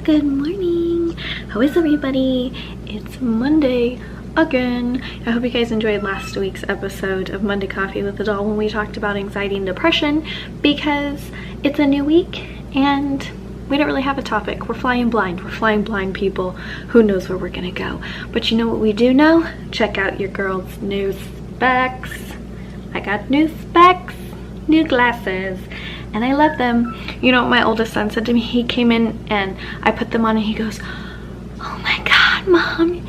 Good morning. How is everybody? It's Monday again. I hope you guys enjoyed last week's episode of Monday Coffee with the Doll when we talked about anxiety and depression, because it's a new week and we don't really have a topic. We're flying blind. We're flying blind, people. Who knows where we're gonna go? But you know what we do know? Check out your girl's new specs. I got new specs, new glasses, and I love them. You know what my oldest son said to me? He came in and I put them on and he goes, "Oh my God, Mom,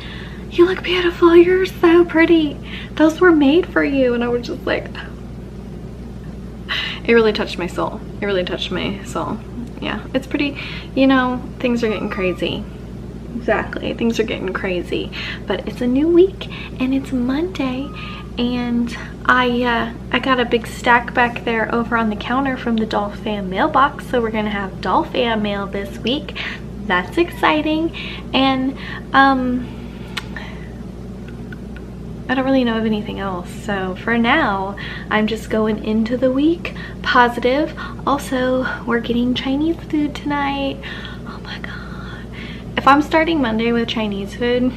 you look beautiful. You're so pretty. Those were made for you." And I was just like, it really touched my soul. It really touched my soul. Yeah, it's pretty, you know, things are getting crazy. Exactly, things are getting crazy. But it's a new week and it's Monday, and I got a big stack back there over on the counter from the DollFAM mailbox. So we're gonna have DollFAM mail this week. That's exciting. And I don't really know of anything else. So for now, I'm just going into the week positive. Also, we're getting Chinese food tonight. Oh my God. If I'm starting Monday with Chinese food,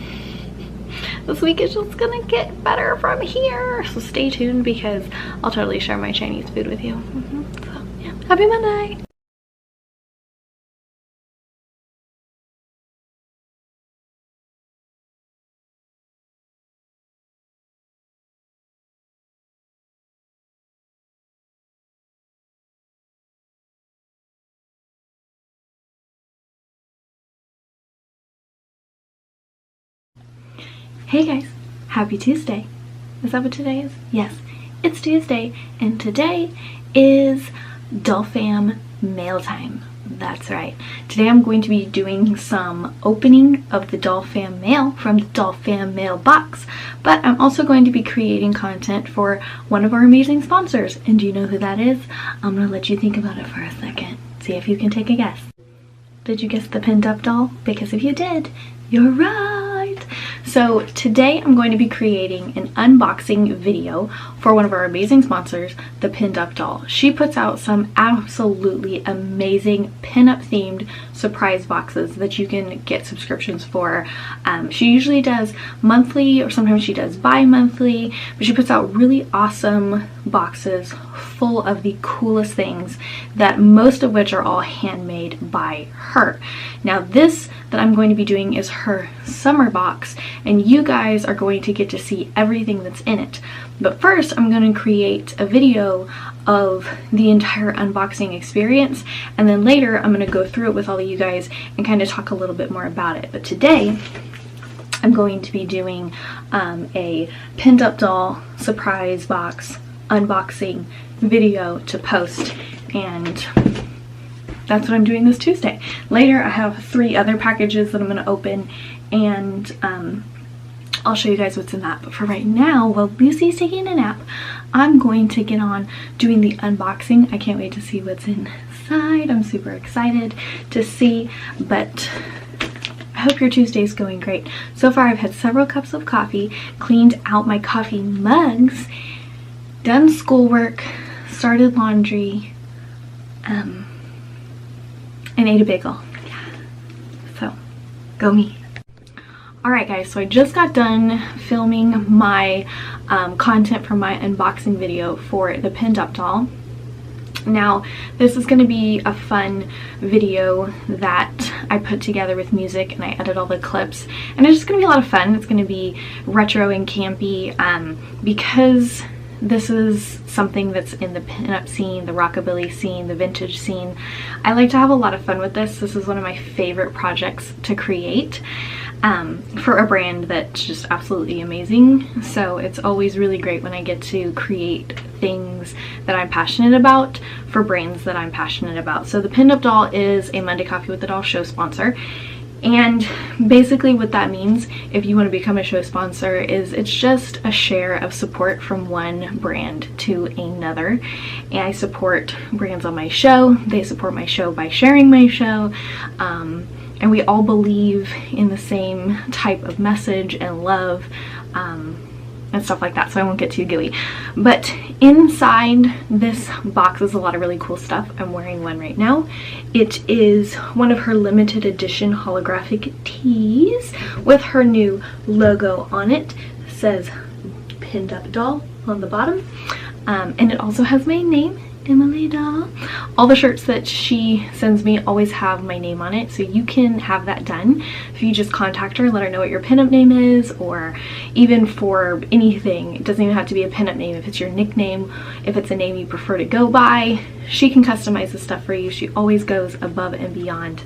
this week is just gonna get better from here. So stay tuned because I'll totally share my Chinese food with you. So yeah, happy Monday. Hey guys, happy Tuesday. Is that what today is? Yes, it's Tuesday, and today is DollFAM mail time. That's right. Today I'm going to be doing some opening of the DollFAM mail from the DollFAM mailbox, but I'm also going to be creating content for one of our amazing sponsors. And do you know who that is? I'm gonna let you think about it for a second. See if you can take a guess. Did you guess the pinned up doll? Because if you did, you're right. So today I'm going to be creating an unboxing video for one of our amazing sponsors, the Pinned Up Doll. She puts out some absolutely amazing pin-up themed surprise boxes that you can get subscriptions for. She usually does monthly, or sometimes she does bi-monthly, but she puts out really awesome boxes full of the coolest things, that most of which are all handmade by her. Now this that I'm going to be doing is her summer box, and you guys are going to get to see everything that's in it. But first I'm going to create a video of the entire unboxing experience, and then later I'm going to go through it with all of you guys and kind of talk a little bit more about it. But today I'm going to be doing a Pinned Up Doll surprise box unboxing video to post, and that's what I'm doing this Tuesday. Later I have 3 other packages that I'm going to open, and I'll show you guys what's in that. But for right now, while Lucy's taking a nap, I'm going to get on doing the unboxing. I can't wait to see what's inside. I'm super excited to see, but I hope your Tuesday's going great. So far I've had several cups of coffee, cleaned out my coffee mugs, done schoolwork, started laundry, and ate a bagel. Yeah. So, go me. Alright guys, so I just got done filming my content for my unboxing video for the Pinned Up Doll. Now, this is going to be a fun video that I put together with music, and I edit all the clips, and it's just going to be a lot of fun. It's going to be retro and campy, because this is something that's in the pinup scene, the rockabilly scene, the vintage scene. I like to have a lot of fun with this. This is one of my favorite projects to create for a brand that's just absolutely amazing. So it's always really great when I get to create things that I'm passionate about for brands that I'm passionate about. So the Pinned Up Doll is a Monday Coffee with the Doll show sponsor. And basically what that means, if you want to become a show sponsor, is it's just a share of support from one brand to another. And I support brands on my show. They support my show by sharing my show. And we all believe in the same type of message and love. and stuff like that, so I won't get too gooey. But inside this box is a lot of really cool stuff. I'm wearing one right now. It is one of her limited edition holographic tees with her new logo on it. It says pinned up doll on the bottom, and it also has my name, Emily Doll. All the shirts that she sends me always have my name on it, so you can have that done if you just contact her, let her know what your pinup name is, or even for anything. It doesn't even have to be a pinup name. If it's your nickname, if it's a name you prefer to go by, she can customize the stuff for you. She always goes above and beyond.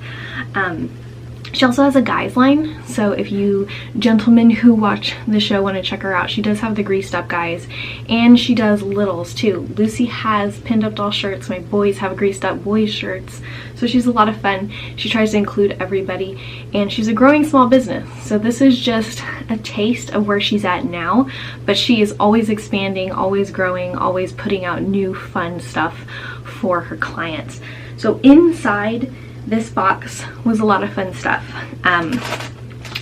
She also has a guys line, so if you gentlemen who watch the show want to check her out, she does have the greased up guys, and she does littles too. Lucy has pinned up doll shirts, my boys have greased up boys shirts, so she's a lot of fun. She tries to include everybody, and she's a growing small business, so this is just a taste of where she's at now, but she is always expanding, always growing, always putting out new fun stuff for her clients. So inside this box was a lot of fun stuff.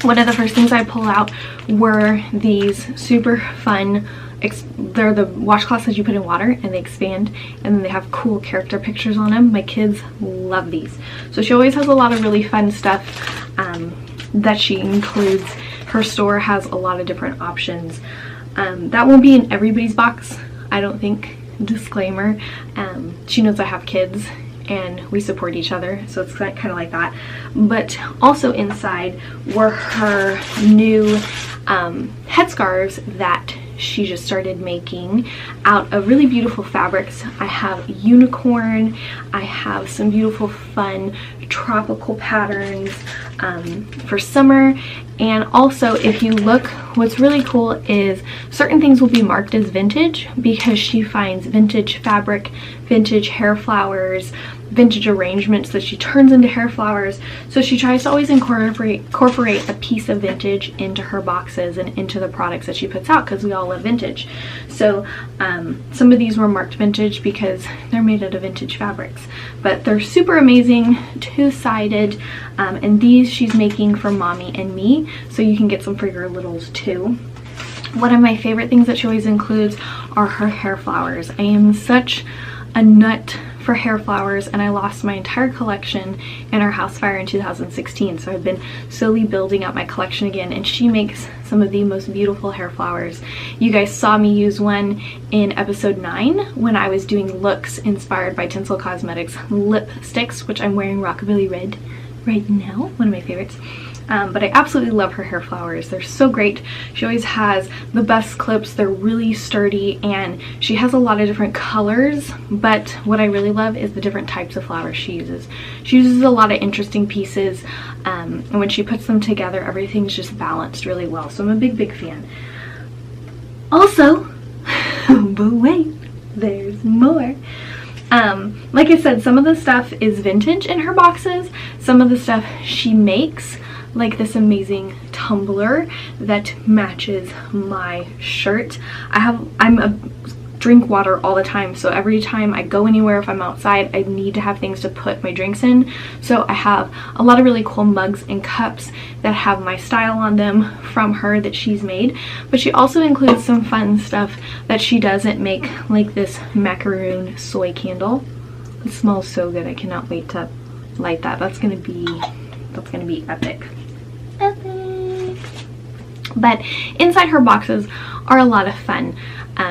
One of the first things I pulled out were these super fun, they're the washcloths that you put in water and they expand, and then they have cool character pictures on them. My kids love these. So she always has a lot of really fun stuff that she includes. Her store has a lot of different options. That won't be in everybody's box, I don't think. Disclaimer, she knows I have kids and we support each other, so it's kind of like that. But also inside were her new headscarves that she just started making out of really beautiful fabrics. I have unicorn, I have some beautiful fun tropical patterns for summer. And also, if you look, what's really cool is certain things will be marked as vintage because she finds vintage fabric, vintage hair flowers, vintage arrangements that she turns into hair flowers. So she tries to always incorporate a piece of vintage into her boxes and into the products that she puts out, because we all love vintage. So some of these were marked vintage because they're made out of vintage fabrics, but they're super amazing, two-sided, and these she's making for mommy and me, so you can get some for your littles too. One of my favorite things that she always includes are her hair flowers. I am such a nut for hair flowers, and I lost my entire collection in our house fire in 2016, so I've been slowly building up my collection again, and she makes some of the most beautiful hair flowers. You guys saw me use one in episode 9 when I was doing looks inspired by Tinsel Cosmetics lipsticks, which I'm wearing Rockabilly Red right now, one of my favorites. But I absolutely love her hair flowers. They're so great. She always has the best clips. They're really sturdy, and she has a lot of different colors, but what I really love is the different types of flowers she uses. She uses a lot of interesting pieces, and when she puts them together, everything's just balanced really well. So I'm a big fan. Also, but wait, there's more. Like I said, some of the stuff is vintage in her boxes. Some of the stuff she makes, like this amazing tumbler that matches my shirt. I'm a drink water all the time, so every time I go anywhere, if I'm outside, I need to have things to put my drinks in. So I have a lot of really cool mugs and cups that have my style on them from her that she's made, but she also includes some fun stuff that she doesn't make, like this macaroon soy candle. It smells so good. I cannot wait to light that. That's gonna be epic. But inside her boxes are a lot of fun.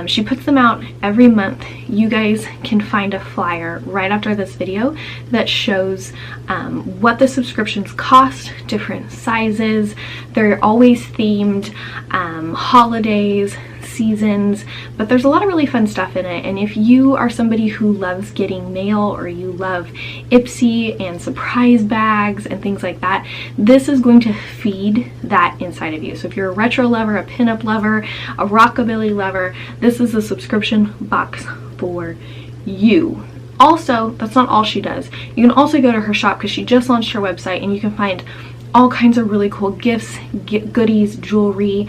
She puts them out every month. You guys can find a flyer right after this video that shows what the subscriptions cost, different sizes. They're always themed, holidays, seasons, but there's a lot of really fun stuff in it. And if you are somebody who loves getting mail, or you love Ipsy and surprise bags and things like that, this is going to feed that inside of you. So if you're a retro lover, a pinup lover, a rockabilly lover, this is a subscription box for you. Also, that's not all she does. You can also go to her shop, because she just launched her website, and you can find all kinds of really cool gifts, goodies, jewelry,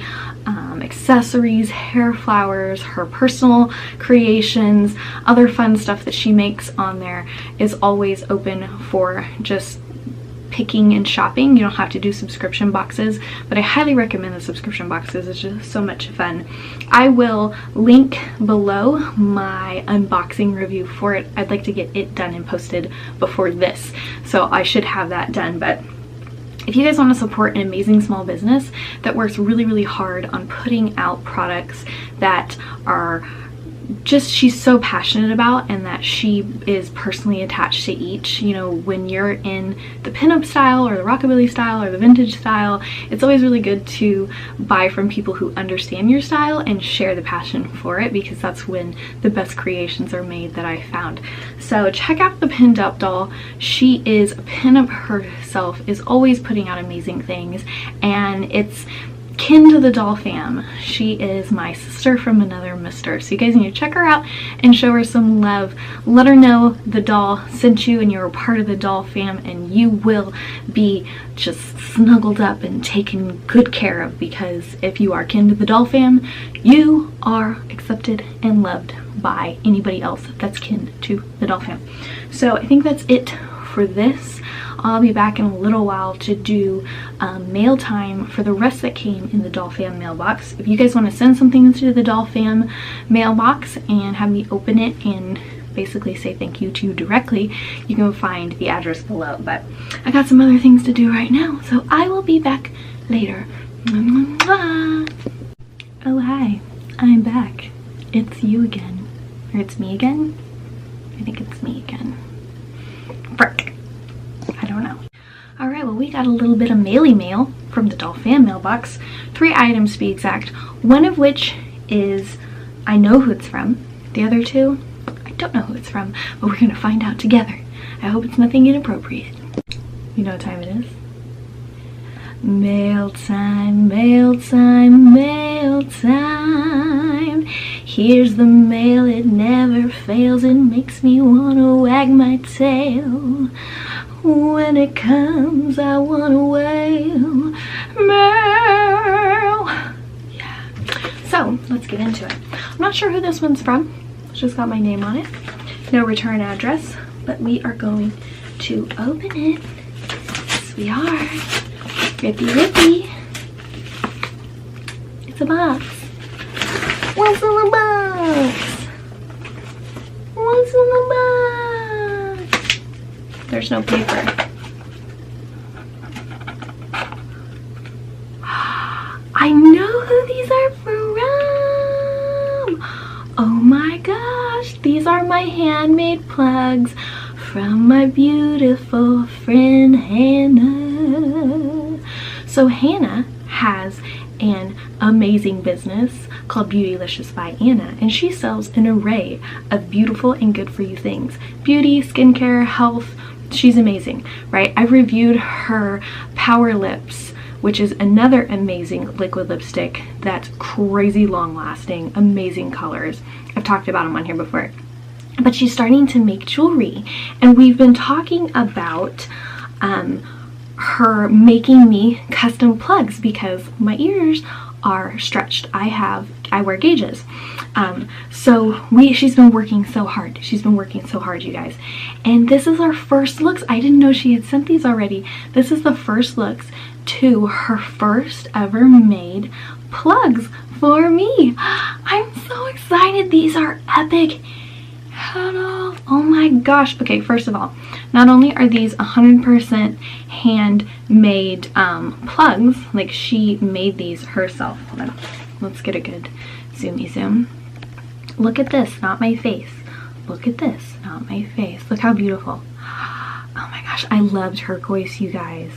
accessories, hair flowers, her personal creations, other fun stuff that she makes on there is always open for just picking and shopping. You don't have to do subscription boxes, but I highly recommend the subscription boxes. It's just so much fun. I will link below my unboxing review for it. I'd like to get it done and posted before this, so I should have that done. But if you guys want to support an amazing small business that works really, really hard on putting out products that are just she's so passionate about and that she is personally attached to each, you know, when you're in the pinup style or the rockabilly style or the vintage style, it's always really good to buy from people who understand your style and share the passion for it, because that's when the best creations are made that I found. So check out the Pinned Up doll. She is a pinup herself, is always putting out amazing things, and it's kin to the doll fam. She is my sister from another mister, so you guys need to check her out and show her some love. Let her know the doll sent you and you're a part of the doll fam, and you will be just snuggled up and taken good care of, because if you are kin to the doll fam, you are accepted and loved by anybody else that's kin to the doll fam. So I think that's it for this. I'll be back in a little while to do mail time for the rest that came in the DollFAM mailbox. If you guys want to send something into the DollFAM mailbox and have me open it and basically say thank you to you directly, you can find the address below. But I got some other things to do right now, so I will be back later. Oh hi, I'm back. It's you again. Or it's me again? I think it's me again. Frick. I don't know. Alright, well, we got a little bit of mail from the DollFAM mailbox. 3 items to be exact. One of which is, I know who it's from. The other 2, I don't know who it's from, but we're gonna find out together. I hope it's nothing inappropriate. You know what time it is? Mail time, mail time, mail time. Here's the mail, it never fails. It makes me wanna wag my tail. When it comes, I wanna wail. Mail! Yeah. So, let's get into it. I'm not sure who this one's from. It's just got my name on it. No return address, but we are going to open it. Yes, we are. Rippy, rippy. It's a box. What's in the box? What's in the box? There's no paper. I know who these are from. Oh my gosh, these are my handmade plugs from my beautiful friend Hannah. So Hannah has an amazing business called Beautylicious by Anna, and she sells an array of beautiful and good for you things. Beauty, skincare, health. She's amazing, right? I've reviewed her Power Lips, which is another amazing liquid lipstick that's crazy long lasting, amazing colors. I've talked about them on here before. But she's starting to make jewelry, and we've been talking about her making me custom plugs because my ears are stretched. I wear gauges. She's been working so hard. She's been working so hard, you guys. And this is our first looks. I didn't know she had sent these already. This is the first looks to her first ever made plugs for me. I'm so excited. These are epic. Oh my gosh. Okay, first of all, not only are these 100% handmade plugs, like she made these herself. Hold on. Let's get a good zoomy zoom. Look at this, not my face. Look at this, not my face. Look how beautiful. Oh my gosh, I love turquoise, you guys.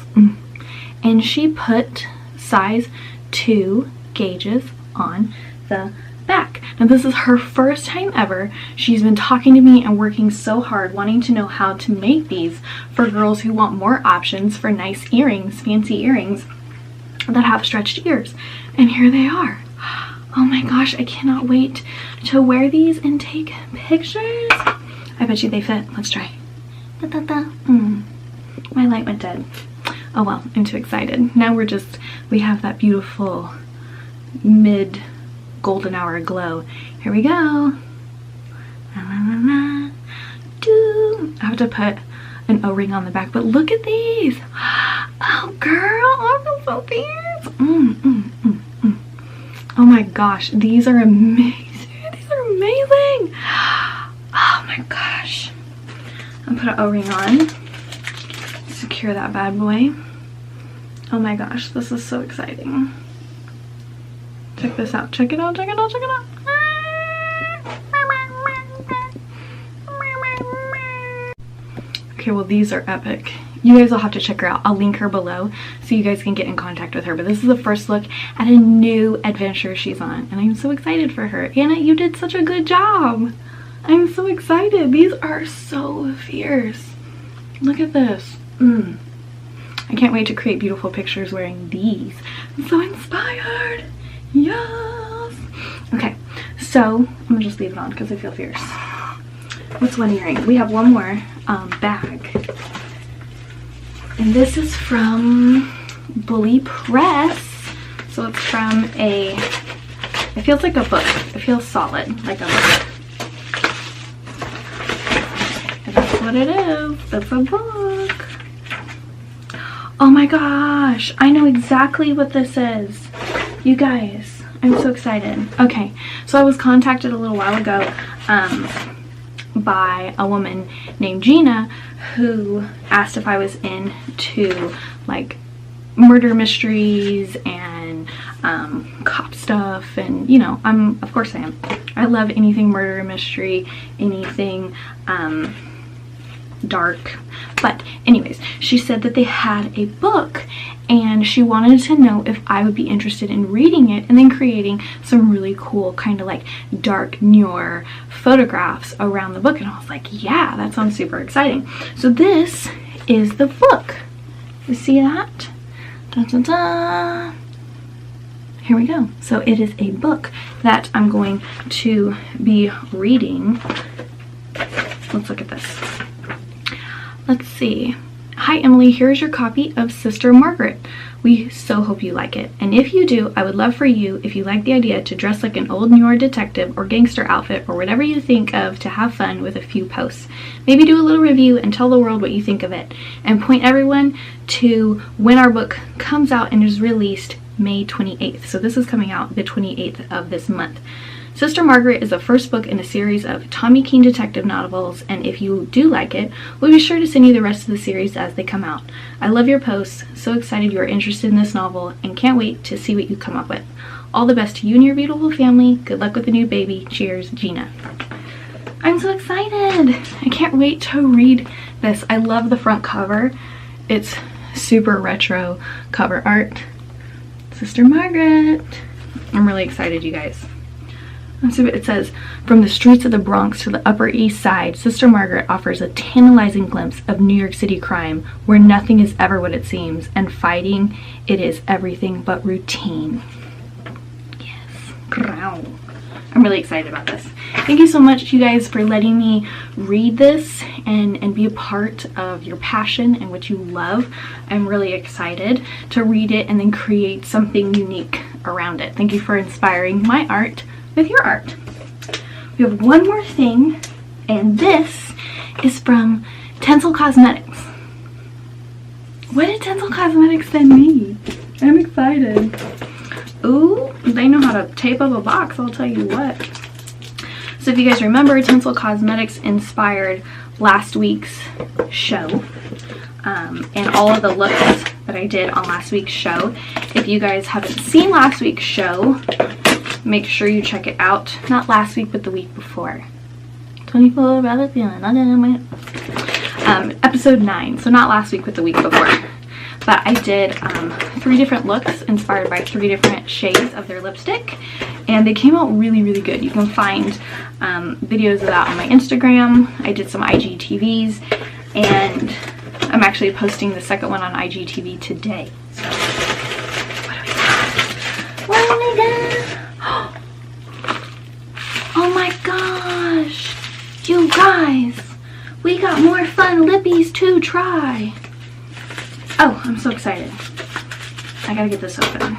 And she put size 2 gauges on the back. Now this is her first time ever. She's been talking to me and working so hard wanting to know how to make these for girls who want more options for nice earrings, fancy earrings that have stretched ears. And here they are. Oh my gosh, I cannot wait to wear these and take pictures. I bet you they fit. Let's try. My light went dead. Oh well, I'm too excited. Now we have that beautiful mid golden hour glow. Here we go. I have to put an O-ring on the back, but look at these. Oh girl, I feel so fancy. Oh my gosh, these are amazing. These are amazing. Oh my gosh. I'll put an O-ring on. Secure that bad boy. Oh my gosh, this is so exciting. Check this out. Check it out. Check it out. Check it out. Okay, well these are epic. You guys will have to check her out. I'll link her below so you guys can get in contact with her. But this is the first look at a new adventure she's on, and I'm so excited for her. Anna, you did such a good job. I'm so excited. These are so fierce. Look at this. I can't wait to create beautiful pictures wearing these. I'm so inspired. Yes. Okay, so I'm gonna just leave it on because I feel fierce. What's one earring? We have one more bag. And this is from Bully Press. So it's from it feels like a book. It feels solid, like a book. And that's what it is. It's a book. Oh my gosh, I know exactly what this is. You guys, I'm so excited. Okay, so I was contacted a little while ago by a woman named Gina who asked if I was into like murder mysteries and cop stuff, and you know, of course I am. I love anything murder mystery, anything dark. But anyways, she said that they had a book and she wanted to know if I would be interested in reading it and then creating some really cool kind of like dark noir photographs around the book. And I was like, yeah, that sounds super exciting. So this is the book. You see that? Dun, dun, dun. Here we go. So it is a book that I'm going to be reading. Let's look at this. Let's see. Hi Emily, here's your copy of Sister Margaret. We so hope you like it. And if you do, I would love for you, if you like the idea, to dress like an old noir detective or gangster outfit or whatever you think of to have fun with a few posts. Maybe do a little review and tell the world what you think of it. And point everyone to when our book comes out and is released May 28th. So this is coming out the 28th of this month. Sister Margaret is the first book in a series of Tommy Keane detective novels, and if you do like it, we'll be sure to send you the rest of the series as they come out. I love your posts, so excited you are interested in this novel, and can't wait to see what you come up with. All the best to you and your beautiful family. Good luck with the new baby. Cheers, Gina. I'm so excited. I can't wait to read this. I love the front cover. It's super retro cover art. Sister Margaret. I'm really excited, you guys. Let's see what it says. From the streets of the Bronx to the Upper East Side, Sister Margaret offers a tantalizing glimpse of New York City crime, where nothing is ever what it seems, and fighting, it is everything but routine. Yes. I'm really excited about this. Thank you so much, you guys, for letting me read this and be a part of your passion and what you love. I'm really excited to read it and then create something unique around it. Thank you for inspiring my art with your art. We have one more thing, and this is from Tinsel Cosmetics. What did Tinsel Cosmetics send me? I'm excited. Ooh, they know how to tape up a box, I'll tell you what. So if you guys remember, Tinsel Cosmetics inspired last week's show, and all of the looks that I did on last week's show. If you guys haven't seen last week's show, make sure you check it out. Not last week, but the week before. 24 rather feeling. Episode 9. So not last week, but the week before. But I did 3 different looks inspired by 3 different shades of their lipstick, and they came out really, really good. You can find videos of that on my Instagram. I did some IGTVs, and I'm actually posting the second one on IGTV today. So what do we got? Oh my gosh, you guys, we got more fun lippies to try. Oh, I'm so excited. I gotta get this open.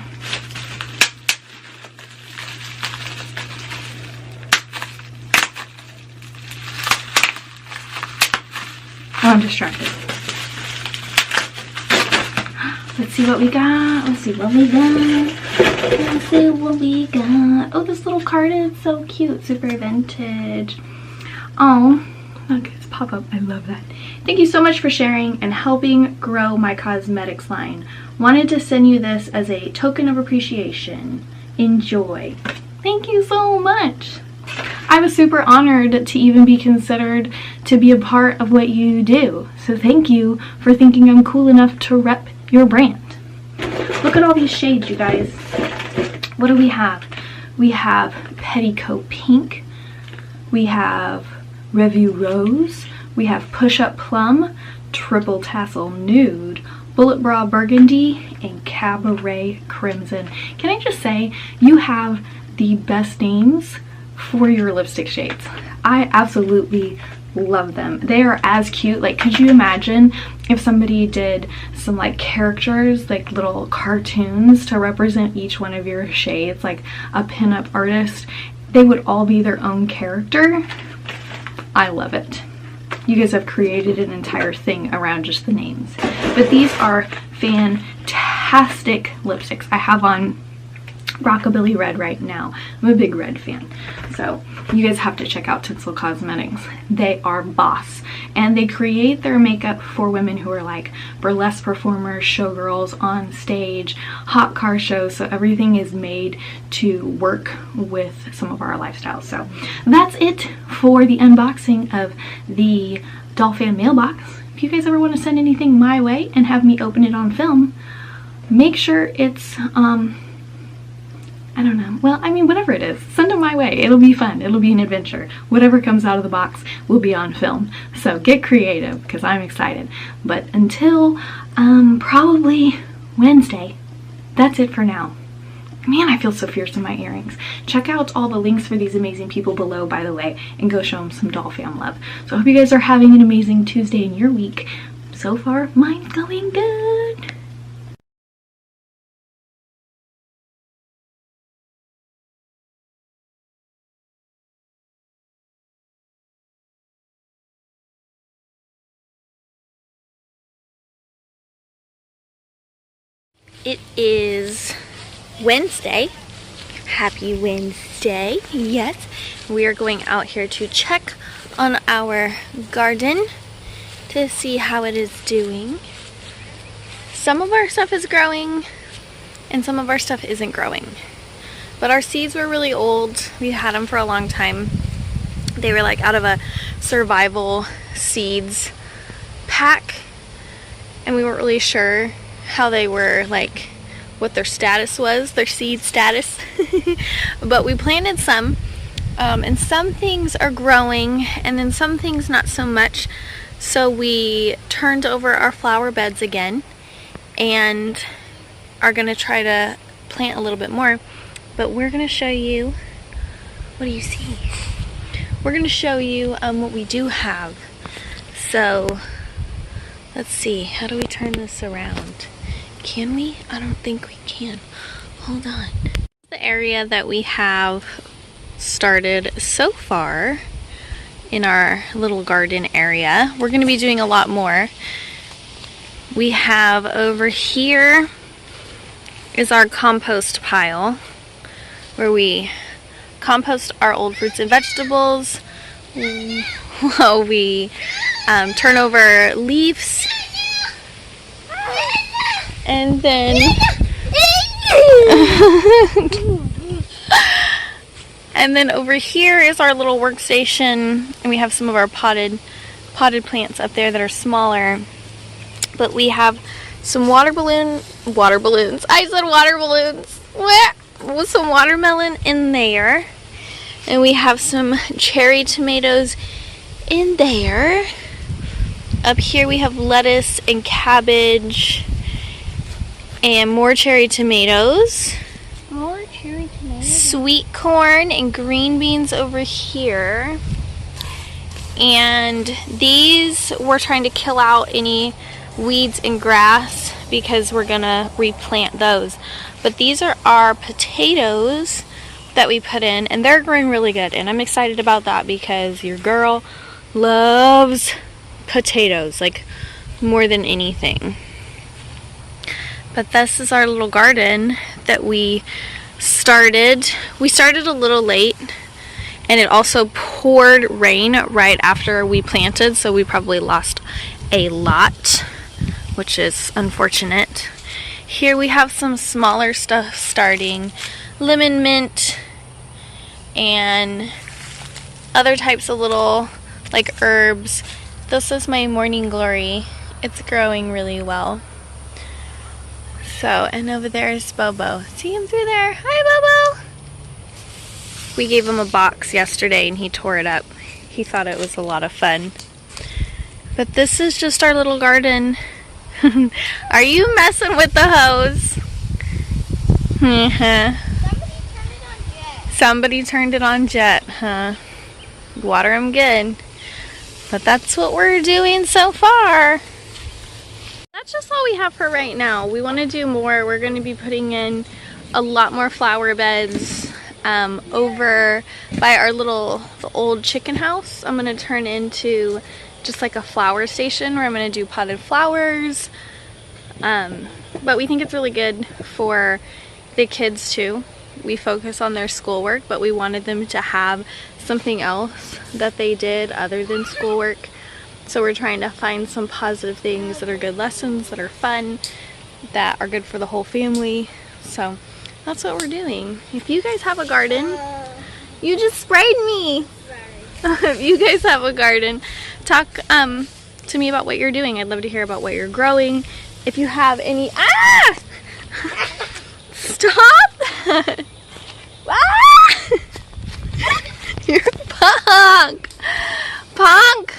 Oh, I'm distracted. Let's see what we got. Let's see what we got. Let's see what we got. Oh, this little card is so cute. Super vintage. Oh, look, it's pop-up. I love that. Thank you so much for sharing and helping grow my cosmetics line. Wanted to send you this as a token of appreciation. Enjoy. Thank you so much. I was super honored to even be considered to be a part of what you do. So thank you for thinking I'm cool enough to rep your brand. Look at all these shades, you guys. What do we have? We have Petticoat Pink. We have Revue Rose. We have Push Up Plum, Triple Tassel Nude, Bullet Bra Burgundy, and Cabaret Crimson. Can I just say, you have the best names for your lipstick shades. I absolutely love them. They are as cute. Like, could you imagine if somebody did some like characters, like little cartoons to represent each one of your shades, like a pinup artist? They would all be their own character. I love it. You guys have created an entire thing around just the names. But these are fantastic lipsticks. I have on Rockabilly Red right now. I'm a big red fan. So you guys have to check out Tinsel Cosmetics. They are boss. And they create their makeup for women who are like burlesque performers, showgirls on stage, hot car shows. So everything is made to work with some of our lifestyles. So that's it for the unboxing of the DollFAM mailbox. If you guys ever want to send anything my way and have me open it on film, make sure it's I don't know. Well, I mean, whatever it is, send them my way. It'll be fun. It'll be an adventure. Whatever comes out of the box will be on film. So get creative because I'm excited. But until probably Wednesday, that's it for now. Man, I feel so fierce in my earrings. Check out all the links for these amazing people below, by the way, and go show them some DollFAM love. So I hope you guys are having an amazing Tuesday in your week. So far, mine's going good. It is Wednesday. Happy Wednesday. Yes, we are going out here to check on our garden to see how it is doing. Some of our stuff is growing and some of our stuff isn't growing. But our seeds were really old. We had them for a long time. They were like out of a survival seeds pack and we weren't really sure how they were, like what their status was, their seed status. But we planted some and some things are growing and then some things not so much. So we turned over our flower beds again and are gonna try to plant a little bit more. But we're gonna show you, what do you see? We're gonna show you what we do have. So let's see, how do we turn this around? Can we? I don't think we can. Hold on. The area that we have started so far in our little garden area. We're going to be doing a lot more. We have over here is our compost pile where we compost our old fruits and vegetables. While we turn over leaves. And then and then over here is our little workstation, and we have some of our potted plants up there that are smaller. But we have some water balloons. I said water balloons. With some watermelon in there. And we have some cherry tomatoes in there. Up here we have lettuce and cabbage. And more cherry tomatoes. More cherry tomatoes. Sweet corn and green beans over here. And these, we're trying to kill out any weeds and grass because we're gonna replant those. But these are our potatoes that we put in, and they're growing really good. And I'm excited about that because your girl loves potatoes, like more than anything. But this is our little garden that we started. We started a little late, and it also poured rain right after we planted, so we probably lost a lot, which is unfortunate. Here we have some smaller stuff starting, lemon mint and other types of little like herbs. This is my morning glory. It's growing really well. So, and over there is Bobo. See him through there? Hi, Bobo! We gave him a box yesterday and he tore it up. He thought it was a lot of fun. But this is just our little garden. Are you messing with the hose? Somebody turned it on jet, huh? Water him good. But that's what we're doing so far. That's just all we have for right now. We want to do more. We're going to be putting in a lot more flower beds over by our the old chicken house. I'm going to turn into just like a flower station where I'm going to do potted flowers. But we think it's really good for the kids too. We focus on their schoolwork, but we wanted them to have something else that they did other than schoolwork. So we're trying to find some positive things that are good lessons, that are fun, that are good for the whole family. So that's what we're doing. If you guys have a garden, you just sprayed me. If you guys have a garden, talk to me about what you're doing. I'd love to hear about what you're growing. If you have any, stop that. You're punk.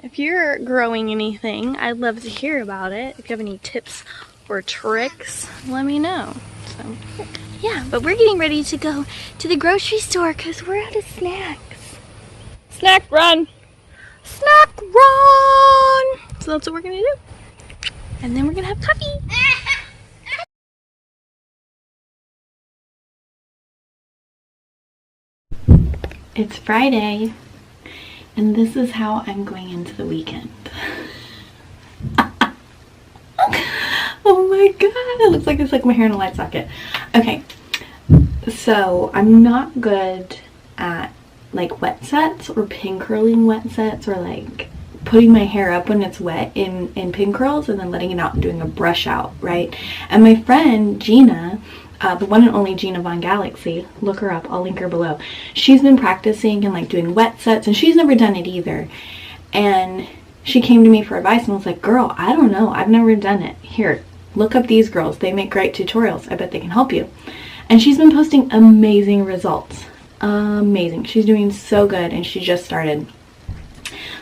If you're growing anything, I'd love to hear about it. If you have any tips or tricks, let me know. So, yeah, but we're getting ready to go to the grocery store because we're out of snacks. Snack run! Snack run! So that's what we're gonna do. And then we're gonna have coffee. It's Friday, and this is how I'm going into the weekend. Oh my god, it looks like it's like my hair in a light socket. Okay, so I'm not good at like wet sets or pin curling wet sets, or like putting my hair up when it's wet in pin curls and then letting it out and doing a brush out, right? And my friend Gina, the one and only Gina Von Galaxy, look her up, I'll link her below. She's been practicing and like doing wet sets, and she's never done it either. And she came to me for advice and was like, girl, I don't know, I've never done it. Here, look up these girls, they make great tutorials, I bet they can help you. And she's been posting amazing results. Amazing. She's doing so good, and she just started.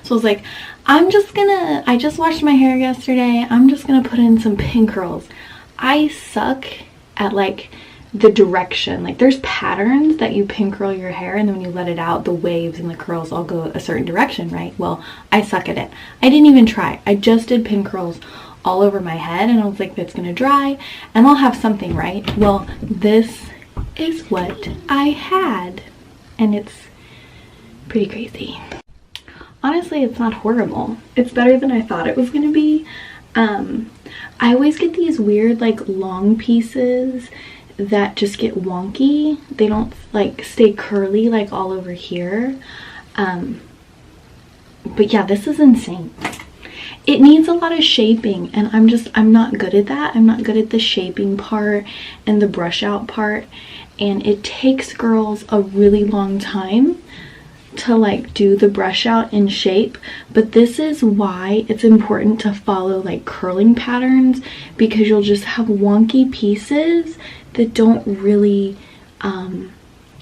So I was like, I just washed my hair yesterday, I'm just gonna put in some pin curls. I suck at like the direction. Like there's patterns that you pin curl your hair, and then when you let it out, the waves and the curls all go a certain direction, right? Well, I suck at it. I didn't even try. I just did pin curls all over my head, and I was like, it's gonna dry and I'll have something, right? Well, this is what I had, and it's pretty crazy. Honestly, it's not horrible. It's better than I thought it was gonna be. I always get these weird like long pieces that just get wonky. They don't like stay curly like all over here. But yeah, this is insane. It needs a lot of shaping, and I'm not good at that. I'm not good at the shaping part and the brush out part, and it takes girls a really long time to like do the brush out and shape. But this is why it's important to follow like curling patterns, because you'll just have wonky pieces that don't really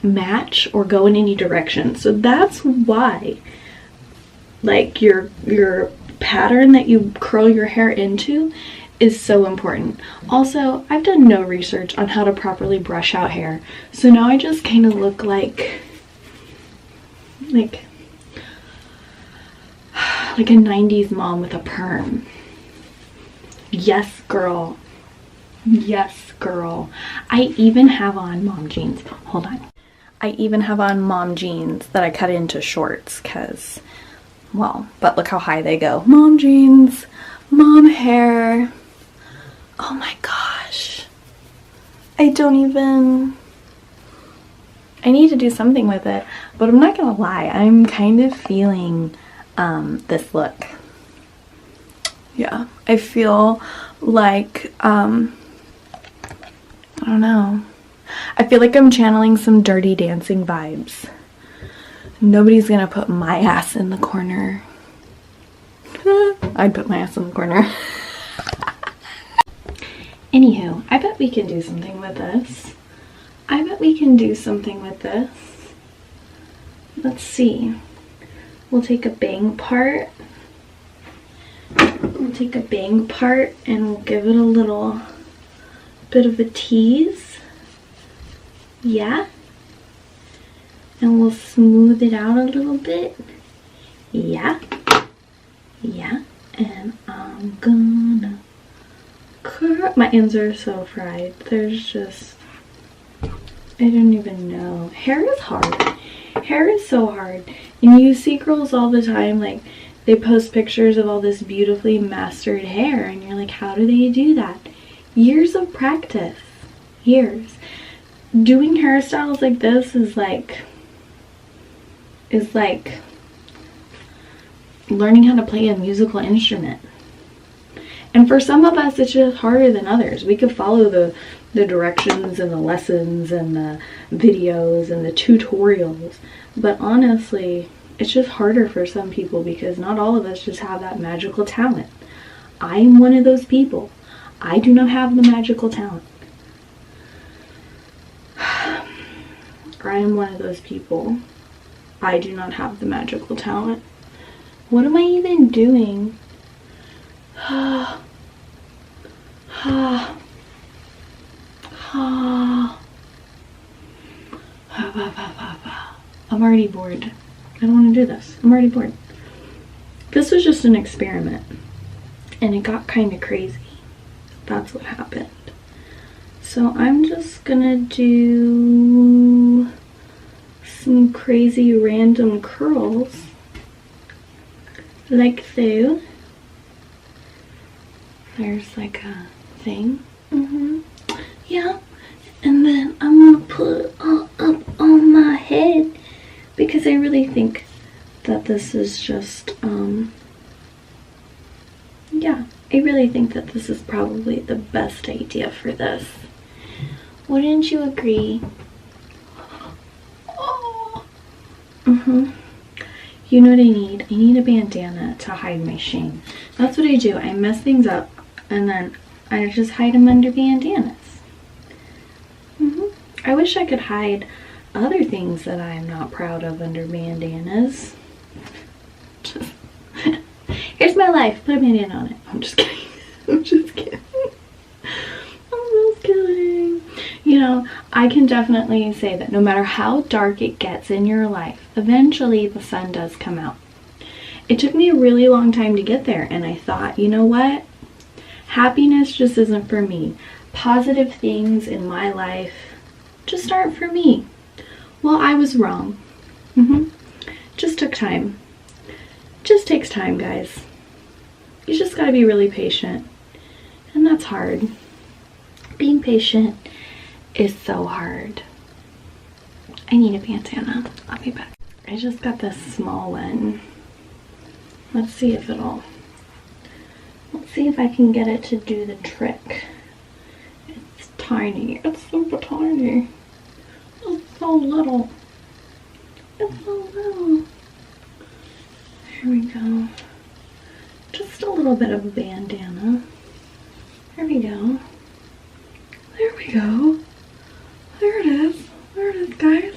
match or go in any direction. So that's why like your pattern that you curl your hair into is so important. Also, I've done no research on how to properly brush out hair, so now I just kind of look like a 90s mom with a perm. Yes, girl. Yes, girl. I even have on mom jeans. Hold on. I even have on mom jeans that I cut into shorts because, well, but look how high they go. Mom jeans. mom hair. Oh my gosh. I need to do something with it, but I'm not gonna lie, I'm kind of feeling this look. Yeah, I feel like, I don't know. I feel like I'm channeling some Dirty Dancing vibes. Nobody's gonna put my ass in the corner. I'd put my ass in the corner. Anywho, I bet we can do something with this. I bet we can do something with this. Let's see. We'll take a bang part. We'll take a bang part and we'll give it a little bit of a tease. Yeah. And we'll smooth it out a little bit. Yeah. Yeah. And I'm gonna curl. My ends are so fried. There's just, I don't even know. Hair is hard. Hair is so hard. And you see girls all the time, like, they post pictures of all this beautifully mastered hair, and you're like, how do they do that? Years of practice. Years. Doing hairstyles like this is like learning how to play a musical instrument. And for some of us, it's just harder than others. We could follow the directions and the lessons and the videos and the tutorials. But honestly, it's just harder for some people because not all of us just have that magical talent. I'm one of those people. I do not have the magical talent. I am one of those people. I do not have the magical talent. What am I even doing? I'm already bored. I don't want to do this. I'm already bored. This was just an experiment. And it got kind of crazy. That's what happened. So I'm just gonna do some crazy random curls. Like so. There's like a thing. Yeah. And then I'm gonna put it all up on my head because I really think that this is just, yeah, I really think that this is probably the best idea for this. Wouldn't you agree? Oh. You know what I need? I need a bandana to hide my shame. That's what I do. I mess things up and then I just hide them under bandanas. I wish I could hide other things that I'm not proud of under bandanas. Here's my life. Put a bandana on it. I'm just kidding. I'm just kidding. I'm just kidding. You know, I can definitely say that no matter how dark it gets in your life, eventually the sun does come out. It took me a really long time to get there, and I thought, you know what? Happiness just isn't for me. Positive things in my life just aren't for me. Well, I was wrong. Just took time. Just takes time, guys. You just gotta be really patient. And that's hard. Being patient is so hard. I need a bandana. I'll be back. I just got this small one. Let's see if I can get it to do the trick. It's tiny. It's super tiny. It's so little. It's so little. Here we go. Just a little bit of a bandana. There we go. There we go. There it is. There it is, guys.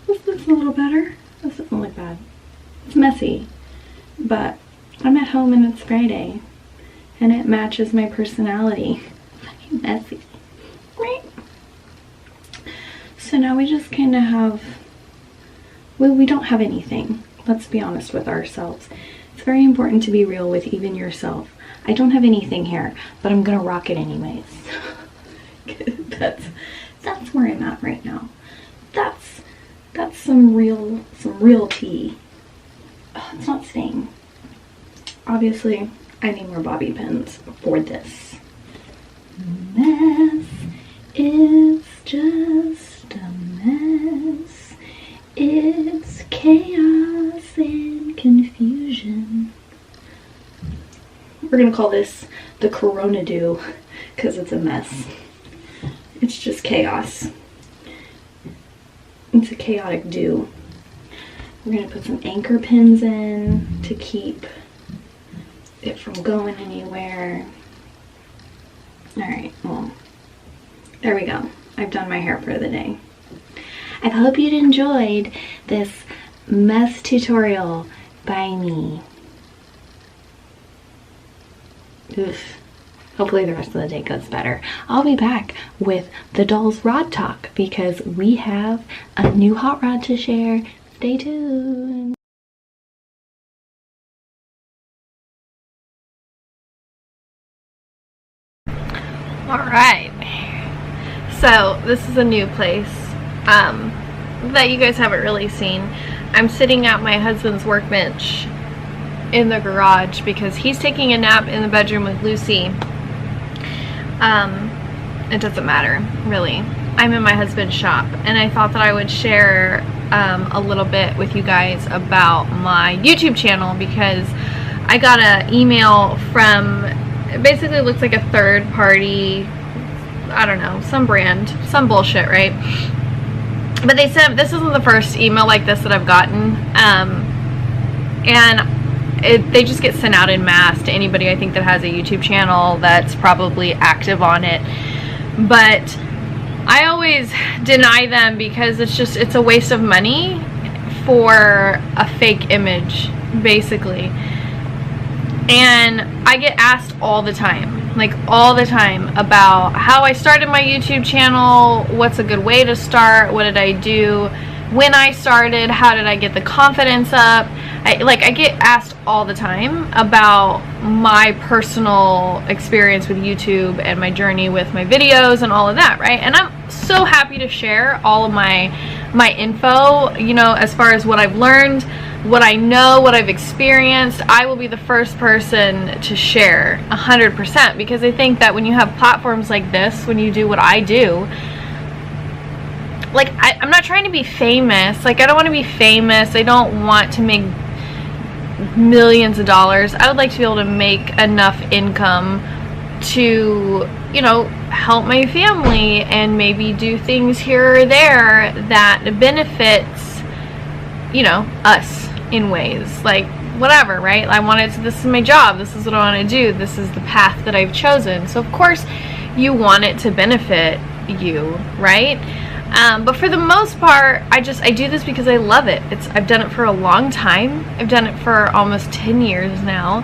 This looks a little better. This doesn't look bad. It's messy, but I'm at home and it's Friday, and it matches my personality. Fucking messy, right? So now we just kind of have, well, we don't have anything. Let's be honest with ourselves. It's very important to be real with even yourself. I don't have anything here, but I'm gonna rock it anyways. That's where I'm at right now. That's some real tea. Oh, it's not staying. Obviously, I need more bobby pins for this. Mess is just a mess. It's chaos and confusion. We're gonna call this the Corona Dew because it's a mess. It's just chaos. It's a chaotic dew. We're gonna put some anchor pins in to keep it from going anywhere. Alright, well, there we go. I've done my hair for the day. I hope you enjoyed this mess tutorial by me. Oof. Hopefully the rest of the day goes better. I'll be back with the Dolls Rod Talk because we have a new hot rod to share. Stay tuned. Alright, so this is a new place that you guys haven't really seen. I'm sitting at my husband's workbench in the garage because he's taking a nap in the bedroom with Lucy. It doesn't matter, really. I'm in my husband's shop, and I thought that I would share a little bit with you guys about my YouTube channel because I got an email from, it basically looks like a third party, I don't know, some brand, some bullshit, right? But they said this isn't the first email like this that I've gotten, and they just get sent out in mass to anybody I think that has a YouTube channel that's probably active on it. But I always deny them because it's a waste of money for a fake image, basically. And I get asked all the time, like all the time, about how I started my YouTube channel, what's a good way to start, what did I do when I started, how did I get the confidence up. I get asked all the time about my personal experience with YouTube and my journey with my videos and all of that, right? And I'm so happy to share all of my info, you know, as far as what I've learned, what I know, what I've experienced. I will be the first person to share 100% because I think that when you have platforms like this, when you do what I do, like I'm not trying to be famous. Like I don't want to be famous. I don't want to make millions of dollars. I would like to be able to make enough income to, you know, help my family and maybe do things here or there that benefits, you know, us in ways, like whatever, right? This is my job, this is what I want to do, this is the path that I've chosen, so of course you want it to benefit you, right? But for the most part, I do this because I love it. I've done it for a long time. I've done it for almost 10 years now,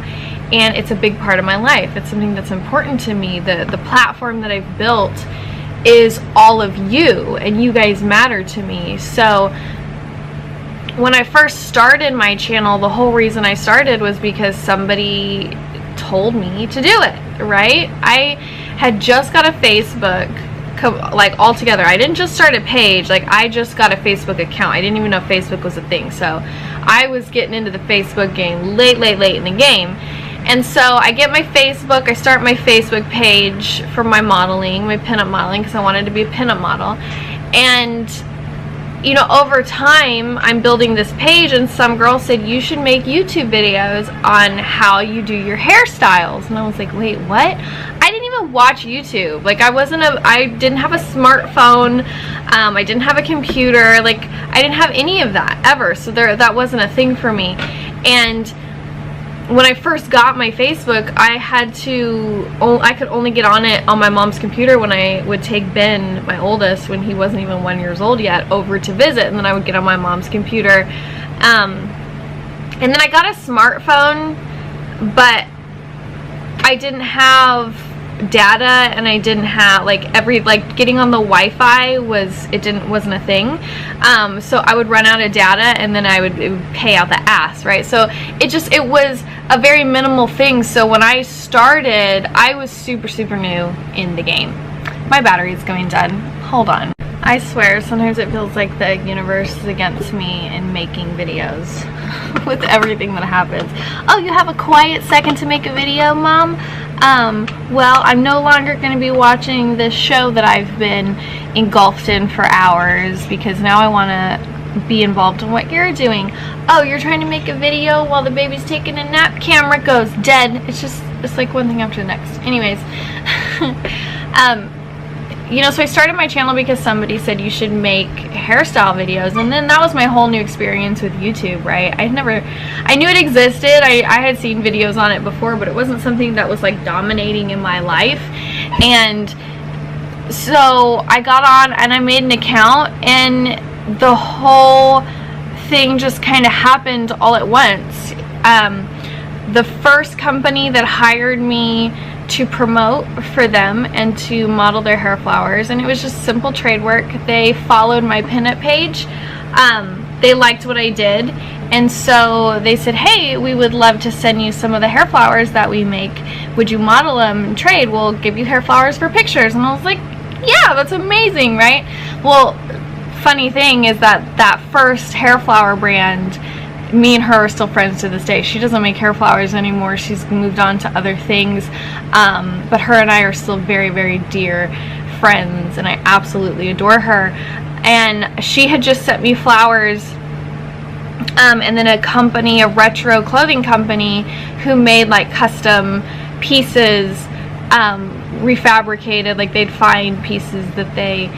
and it's a big part of my life. It's something that's important to me. The platform that I've built is all of you, and you guys matter to me. So when I first started my channel, the whole reason I started was because somebody told me to do it, right? I had just got a Facebook, like altogether. I didn't just start a page, like I just got a Facebook account. I didn't even know Facebook was a thing. So I was getting into the Facebook game late in the game. And so I get my Facebook, I start my Facebook page for my modeling, my pinup modeling, because I wanted to be a pinup model. And you know, over time, I'm building this page, and some girl said, you should make YouTube videos on how you do your hairstyles. And I was like, wait, what? I didn't even watch YouTube. Like, I didn't have a smartphone. I didn't have a computer. Like, I didn't have any of that, ever. So that wasn't a thing for me. And when I first got my Facebook, I could only get on it on my mom's computer when I would take Ben, my oldest, when he wasn't even 1 year old yet, over to visit, and then I would get on my mom's computer. And then I got a smartphone, but I didn't have data, and I didn't have getting on the Wi-Fi wasn't a thing. So I would run out of data, and then it would pay out the ass, right? So it was a very minimal thing. So when I started, I was super new in the game. My battery is going dead. Hold on. I swear, sometimes it feels like the universe is against me in making videos. with everything that happens. Oh, you have a quiet second to make a video, Mom? Well, I'm no longer going to be watching this show that I've been engulfed in for hours because now I want to be involved in what you're doing. Oh, you're trying to make a video while the baby's taking a nap? Camera goes dead. It's like one thing after the next. Anyways, you know, so I started my channel because somebody said you should make hairstyle videos, and then that was my whole new experience with YouTube, right? I knew it existed. I had seen videos on it before, but it wasn't something that was like dominating in my life. And so I got on and I made an account, and the whole thing just kind of happened all at once. The first company that hired me to promote for them and to model their hair flowers, and it was just simple trade work. They followed my pinup page. They liked what I did, and so they said, hey, we would love to send you some of the hair flowers that we make. Would you model them and trade? We'll give you hair flowers for pictures. And I was like, yeah, that's amazing, right? Well, funny thing is that first hair flower brand, me and her are still friends to this day. She doesn't make hair flowers anymore. She's moved on to other things. But her and I are still very, very dear friends, and I absolutely adore her. And she had just sent me flowers, and then a retro clothing company who made like custom pieces, refabricated, like they'd find pieces that they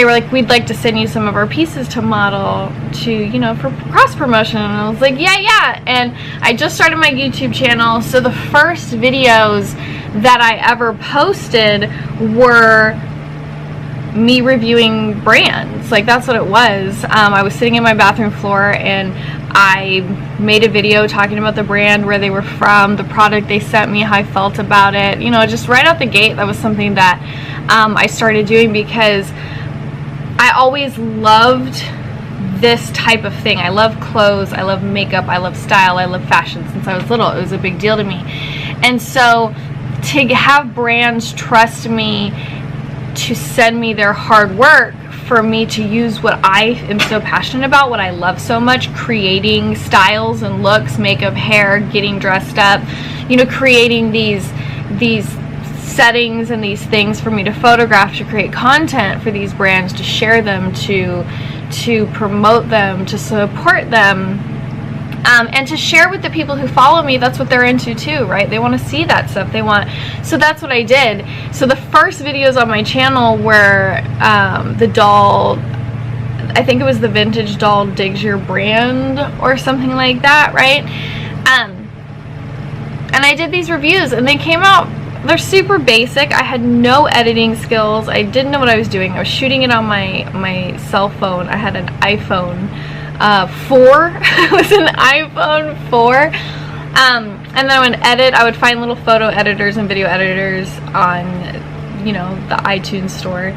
were like, we'd like to send you some of our pieces to model to, you know, for cross promotion. And I was like, yeah. And I just started my YouTube channel, so the first videos that I ever posted were me reviewing brands. Like, that's what it was. I was sitting in my bathroom floor and I made a video talking about the brand, where they were from, the product they sent me, how I felt about it. You know, just right out the gate, that was something that I started doing because I always loved this type of thing. I love clothes, I love makeup, I love style, I love fashion. Since I was little, it was a big deal to me. And so to have brands trust me to send me their hard work for me to use what I am so passionate about, what I love so much, creating styles and looks, makeup, hair, getting dressed up, you know, creating these settings and these things for me to photograph, to create content for these brands, to share them, to promote them, to support them, and to share with the people who follow me. That's what they're into too, right? They want to see that stuff. So that's what I did. So the first videos on my channel were the doll, I think it was the Vintage Doll Digs Your Brand or something like that, right? And I did these reviews, and they came out, they're super basic. I had no editing skills. I didn't know what I was doing. I was shooting it on my cell phone. I had an iPhone 4. It was an iPhone 4. And then I would edit. I would find little photo editors and video editors on, you know, the iTunes store.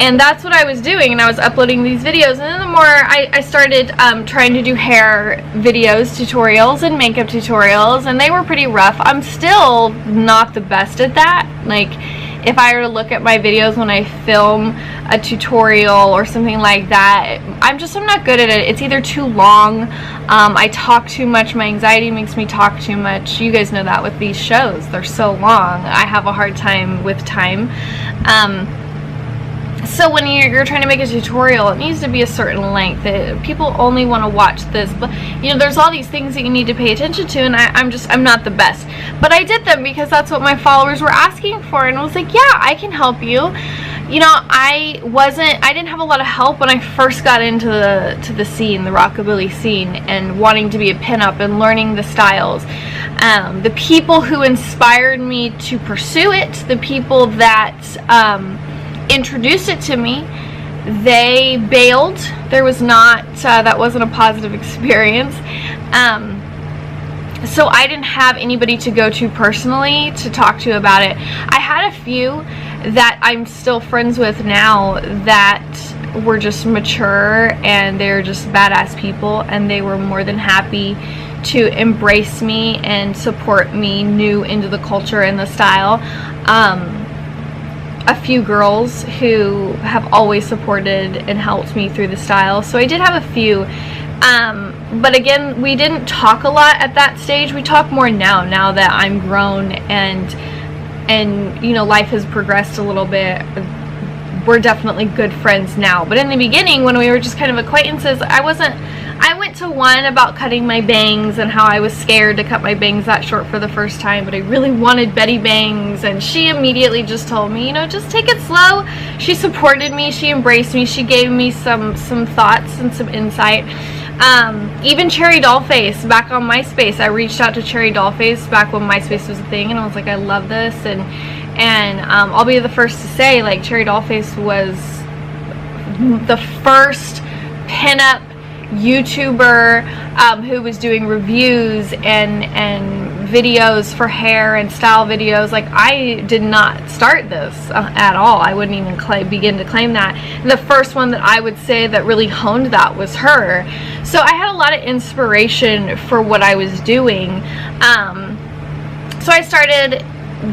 And that's what I was doing, and I was uploading these videos. And then the more I started trying to do hair videos, tutorials, and makeup tutorials, and they were pretty rough. I'm still not the best at that. Like, if I were to look at my videos when I film a tutorial or something like that, I'm not good at it. It's either too long, I talk too much, my anxiety makes me talk too much. You guys know that with these shows. They're so long. I have a hard time with time. So when you're trying to make a tutorial, it needs to be a certain length. People only want to watch this, but you know, there's all these things that you need to pay attention to, and I'm not the best. But I did them because that's what my followers were asking for, and I was like, yeah, I can help you. You know, I didn't have a lot of help when I first got into the scene, the rockabilly scene, and wanting to be a pinup and learning the styles. The people who inspired me to pursue it, the people that introduced it to me, they bailed. There was not, that wasn't a positive experience. So I didn't have anybody to go to personally to talk to about it. I had a few that I'm still friends with now that were just mature, and they're just badass people, and they were more than happy to embrace me and support me new into the culture and the style. A few girls who have always supported and helped me through the style. So I did have a few, But again, we didn't talk a lot at that stage. We talk more now that I'm grown and you know, life has progressed a little bit. We're definitely good friends now. But in the beginning, when we were just kind of acquaintances, I went to one about cutting my bangs and how I was scared to cut my bangs that short for the first time, but I really wanted Betty bangs, and she immediately just told me, you know, just take it slow. She supported me, she embraced me, she gave me some thoughts and some insight. Even Cherry Dollface back on MySpace, I reached out to Cherry Dollface back when MySpace was a thing, and I was like, I love this, and I'll be the first to say, like, Cherry Dollface was the first pinup YouTuber who was doing reviews and videos for hair and style videos. Like, I did not start this at all. I wouldn't even begin to claim that. The first one that I would say that really honed that was her. So I had a lot of inspiration for what I was doing. So I started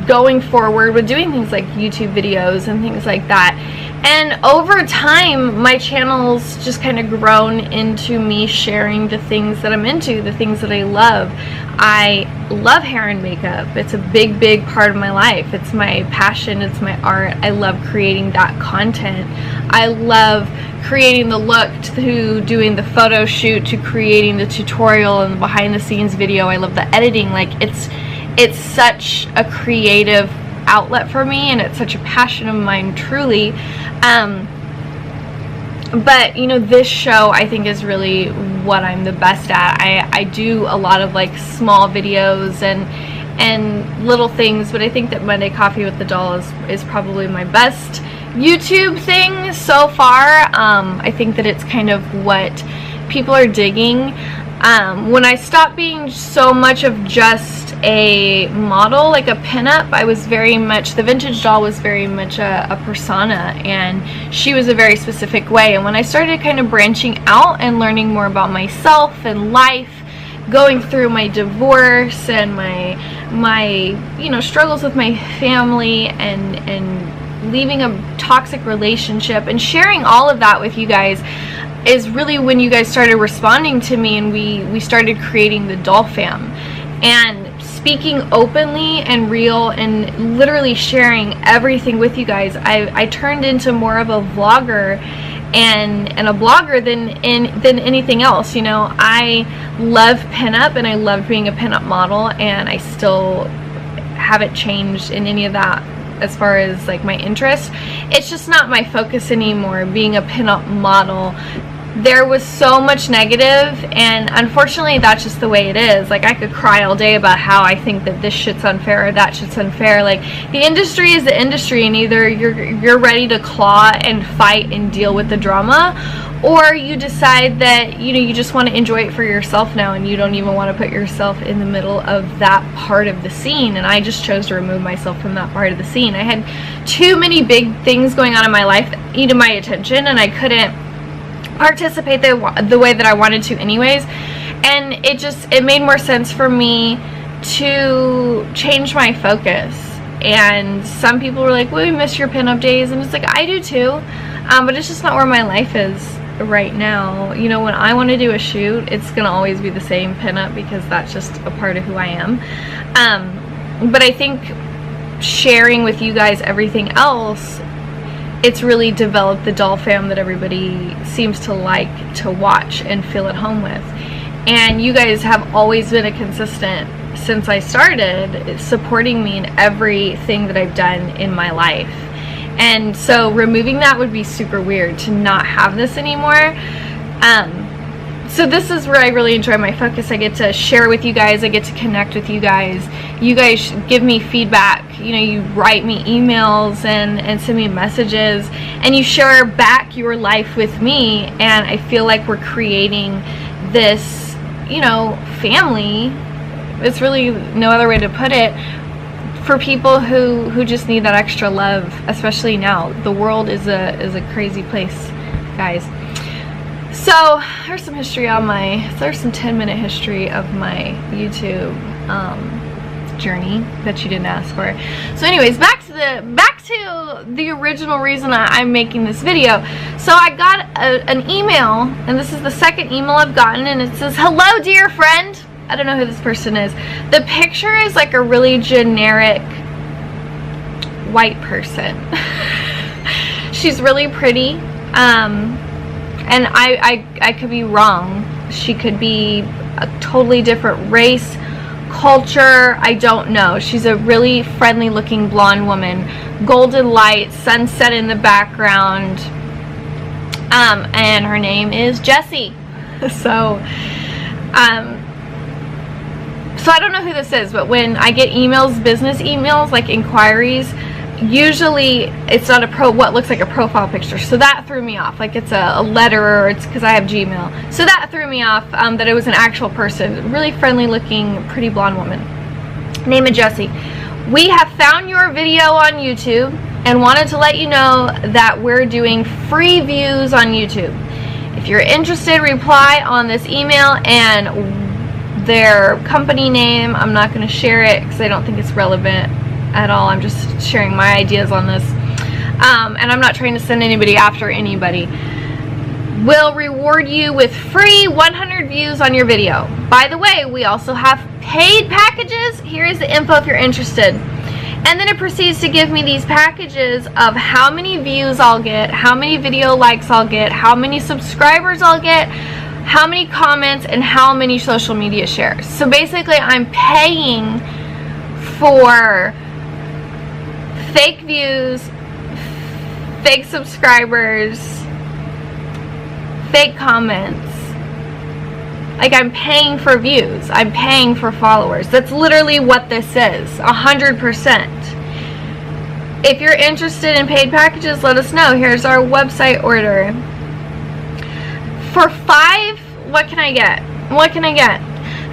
going forward with doing things like YouTube videos and things like that. And over time, my channel's just kind of grown into me sharing the things that I'm into, the things that I love. I love hair and makeup. It's a big, big part of my life. It's my passion. It's my art. I love creating that content. I love creating the look to doing the photo shoot to creating the tutorial and the behind the scenes video. I love the editing. Like, it's such a creative outlet for me, and it's such a passion of mine, truly. But you know, this show I think is really what I'm the best at. I do a lot of like small videos and little things, but I think that Monday Coffee with the Doll is probably my best YouTube thing so far. I think that it's kind of what people are digging. When I stopped being so much of just a model, like a pinup, I was very much, the Vintage Doll was very much a persona, and she was a very specific way. And when I started kind of branching out and learning more about myself and life, going through my divorce and my you know, struggles with my family and leaving a toxic relationship and sharing all of that with you guys, is really when you guys started responding to me, and we started creating the DollFAM and speaking openly and real and literally sharing everything with you guys. I turned into more of a vlogger and a blogger than anything else. You know, I love pinup and I loved being a pinup model, and I still haven't changed in any of that as far as like my interest. It's just not my focus anymore, being a pinup model. There was so much negative, and unfortunately that's just the way it is. Like, I could cry all day about how I think that this shit's unfair or that shit's unfair. Like, the industry is the industry, and either you're ready to claw and fight and deal with the drama, or you decide that, you know, you just want to enjoy it for yourself now, and you don't even want to put yourself in the middle of that part of the scene. And I just chose to remove myself from that part of the scene. I had too many big things going on in my life eating my attention, and I couldn't participate the way that I wanted to anyways. And it made more sense for me to change my focus. And some people were like, well, we miss your pinup days, and it's like, I do too, but it's just not where my life is right now. You know, when I want to do a shoot, it's gonna always be the same pinup, because that's just a part of who I am. But I think sharing with you guys everything else, it's really developed the DollFAM that everybody seems to like to watch and feel at home with. And you guys have always been a consistent, since I started, supporting me in everything that I've done in my life. And so removing that would be super weird, to not have this anymore. So this is where I really enjoy my focus. I get to share with you guys. I get to connect with you guys. You guys give me feedback. You know, you write me emails and send me messages, and you share back your life with me. And I feel like we're creating this, you know, family. It's really no other way to put it, for people who just need that extra love, especially now. The world is a crazy place, guys. So there's some history on there's some 10-minute history of my YouTube. journey that you didn't ask for. So anyways, back to the original reason I'm making this video. So I got an email, and this is the second email I've gotten, and it says, "Hello, dear friend." I don't know who this person is. The picture is like a really generic white person. She's really pretty, and I could be wrong. She could be a totally different race, culture, I don't know. She's a really friendly looking blonde woman, golden light, sunset in the background, and her name is Jessie. So I don't know who this is, but when I get emails, business emails, like inquiries, usually it's not what looks like a profile picture, so that threw me off. Like it's a letter, or it's because I have Gmail, so that threw me off, that it was an actual person, really friendly looking, pretty blonde woman, name of Jessie. "We have found your video on YouTube and wanted to let you know that we're doing free views on YouTube. If you're interested, reply on this email," and their company name, I'm not going to share it because I don't think it's relevant at all. I'm just sharing my ideas on this, and I'm not trying to send anybody after anybody. "Will reward you with free 100 views on your video. By the way, we also have paid packages. Here is the info if you're interested." And then it proceeds to give me these packages of how many views I'll get, how many video likes I'll get, how many subscribers I'll get, how many comments, and how many social media shares. So basically I'm paying for fake views, fake subscribers, fake comments. Like, I'm paying for views, I'm paying for followers. That's literally what this is, 100%. If you're interested in paid packages, let us know. Here's our website order. For what can I get? What can I get?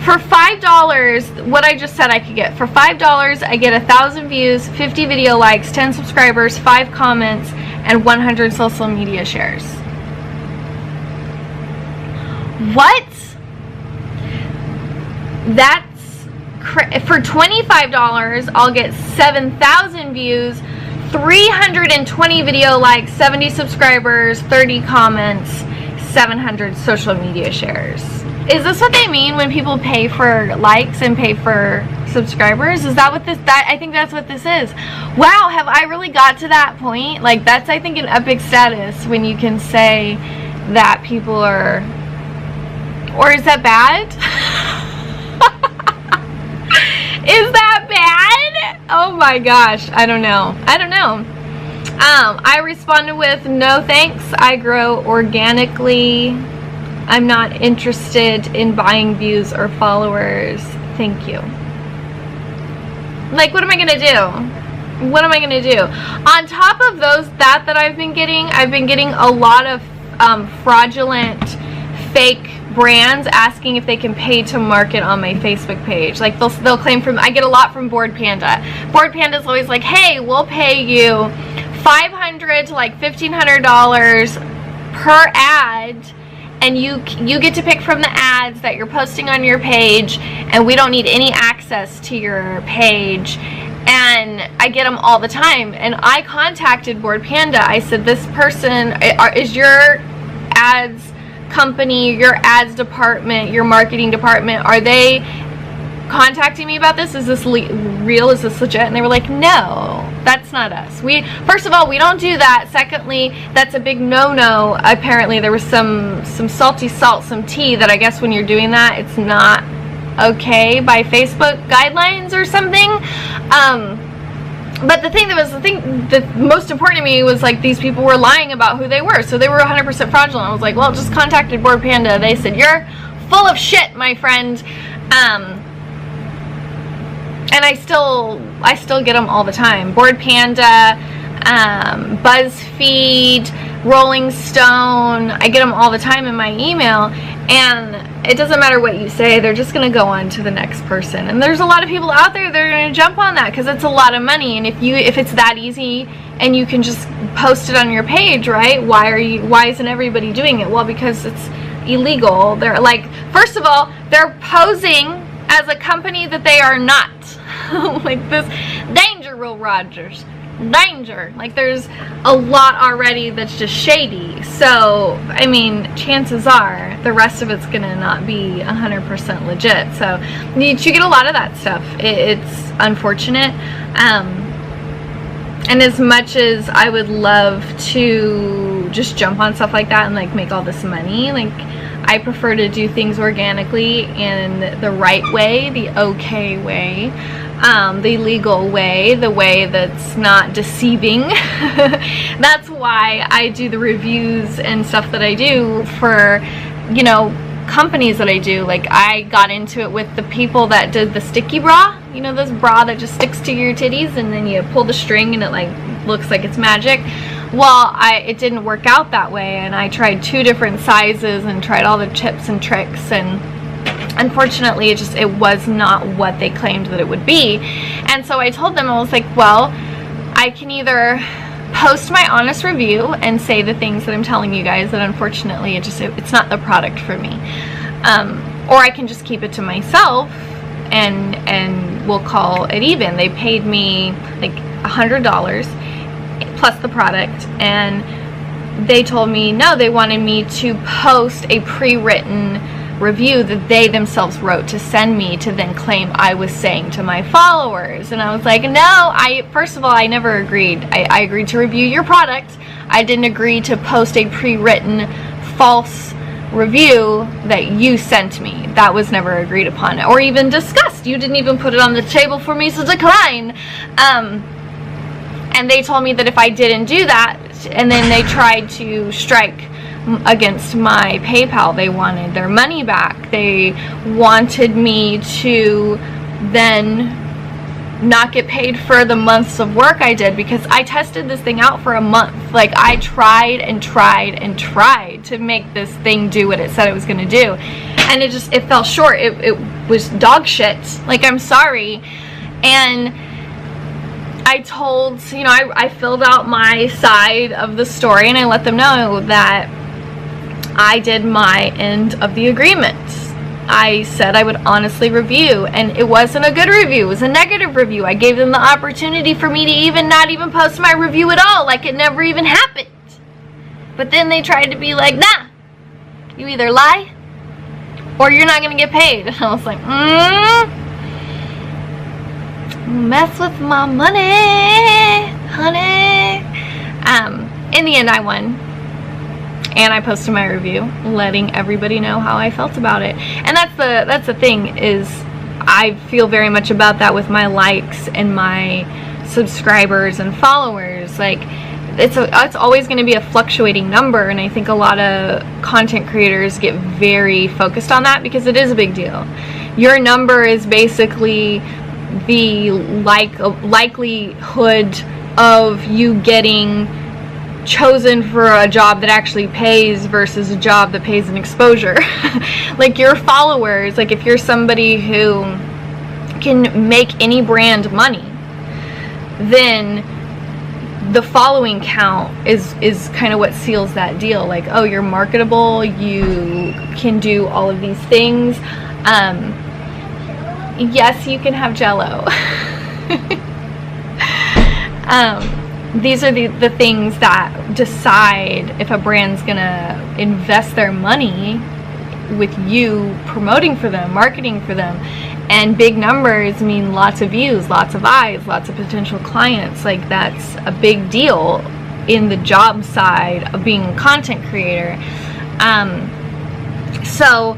For $5, what I just said I could get. For $5, I get 1,000 views, 50 video likes, 10 subscribers, 5 comments, and 100 social media shares. What? That's for $25, I'll get 7,000 views, 320 video likes, 70 subscribers, 30 comments, 700 social media shares. Is this what they mean when people pay for likes and pay for subscribers? Is that what this, I think that's what this is. Wow, have I really got to that point? Like, that's, I think, an epic status when you can say that people are, or is that bad? Is that bad? Oh my gosh, I don't know. I don't know. I responded with, "No thanks, I grow organically. I'm not interested in buying views or followers. Thank you." Like, what am I gonna do? What am I gonna do? On top of those, that I've been getting a lot of fraudulent, fake brands asking if they can pay to market on my Facebook page. Like, they'll claim from, I get a lot from Board Panda. Board Panda's always like, "Hey, we'll pay you $500 to like $1,500 per ad, and you get to pick from the ads that you're posting on your page, and we don't need any access to your page." And I get them all the time. And I contacted Board Panda. I said, "This person, is your ads company, your ads department, your marketing department, are they contacting me about this? Is this real? Is this legit?" And they were like, "No, that's not us. First of all, we don't do that. Secondly, that's a big no-no." Apparently there was some salty salt, some tea, that I guess when you're doing that, it's not okay by Facebook guidelines or something. But the most important to me was, like, these people were lying about who they were, so they were 100% fraudulent. I was like, well, just contacted Board Panda. They said, "You're full of shit, my friend." And I still get them all the time. Board Panda, BuzzFeed, Rolling Stone, I get them all the time in my email, and it doesn't matter what you say, they're just going to go on to the next person. And there's a lot of people out there that are going to jump on that because it's a lot of money. And if it's that easy and you can just post it on your page, right? Why isn't everybody doing it? Well, because it's illegal. They're like, first of all, they're posing as a company that they are not. Like this danger, Will Rogers, danger. Like there's a lot already that's just shady. So I mean, chances are the rest of it's gonna not be 100% legit. So you get a lot of that stuff. It's unfortunate. And as much as I would love to just jump on stuff like that and like make all this money, like I prefer to do things organically in the right way, the okay way, the legal way, the way that's not deceiving. That's why I do the reviews and stuff that I do for, you know, companies that I do. Like I got into it with the people that did the sticky bra, you know, this bra that just sticks to your titties and then you pull the string and it like looks like it's magic. Well, it didn't work out that way, and I tried 2 different sizes and tried all the tips and tricks, and unfortunately it was not what they claimed that it would be. And so I told them, I was like, well, I can either post my honest review and say the things that I'm telling you guys, that unfortunately it's not the product for me, or I can just keep it to myself and we'll call it even. They paid me like $100 plus the product, and they told me no, they wanted me to post a pre-written review that they themselves wrote to send me to then claim I was saying to my followers. And I was like, no, first of all, I never agreed. I agreed to review your product. I didn't agree to post a pre-written false review that you sent me. That was never agreed upon or even discussed. You didn't even put it on the table for me to decline. And they told me that if I didn't do that, and then they tried to strike against my PayPal, they wanted their money back. They wanted me to then not get paid for the months of work I did, because I tested this thing out for a month. Like I tried and tried and tried to make this thing do what it said it was going to do, and it fell short. It was dog shit. Like, I'm sorry. And I told, you know, I filled out my side of the story and I let them know that I did my end of the agreement. I said I would honestly review, and it wasn't a good review, it was a negative review. I gave them the opportunity for me to not even post my review at all, like it never even happened. But then they tried to be like, nah, you either lie or you're not gonna get paid. And I was like, mess with my money, honey. In the end, I won, and I posted my review, letting everybody know how I felt about it. And that's the thing, is I feel very much about that with my likes and my subscribers and followers. Like, it's always going to be a fluctuating number, and I think a lot of content creators get very focused on that because it is a big deal. Your number is basically the likelihood of you getting chosen for a job that actually pays versus a job that pays an exposure. Like your followers, like if you're somebody who can make any brand money, then the following count is kind of what seals that deal. Like, oh, you're marketable, you can do all of these things. Yes, you can have Jell-O. These are the things that decide if a brand's gonna invest their money with you promoting for them, marketing for them. And big numbers mean lots of views, lots of eyes, lots of potential clients. Like, that's a big deal in the job side of being a content creator. So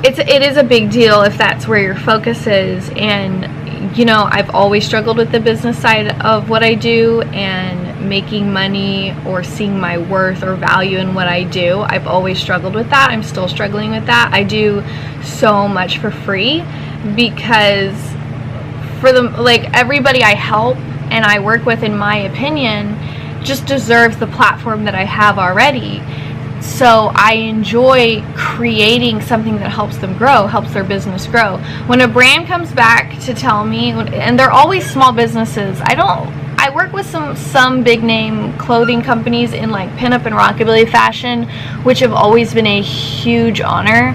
it is a big deal if that's where your focus is. And you know, I've always struggled with the business side of what I do and making money or seeing my worth or value in what I do. I've always struggled with that. I'm still struggling with that. I do so much for free because everybody I help and I work with, in my opinion, just deserves the platform that I have already. So I enjoy creating something that helps them grow, helps their business grow. When a brand comes back to tell me, and they're always small businesses, I work with some big name clothing companies in like pinup and rockabilly fashion, which have always been a huge honor.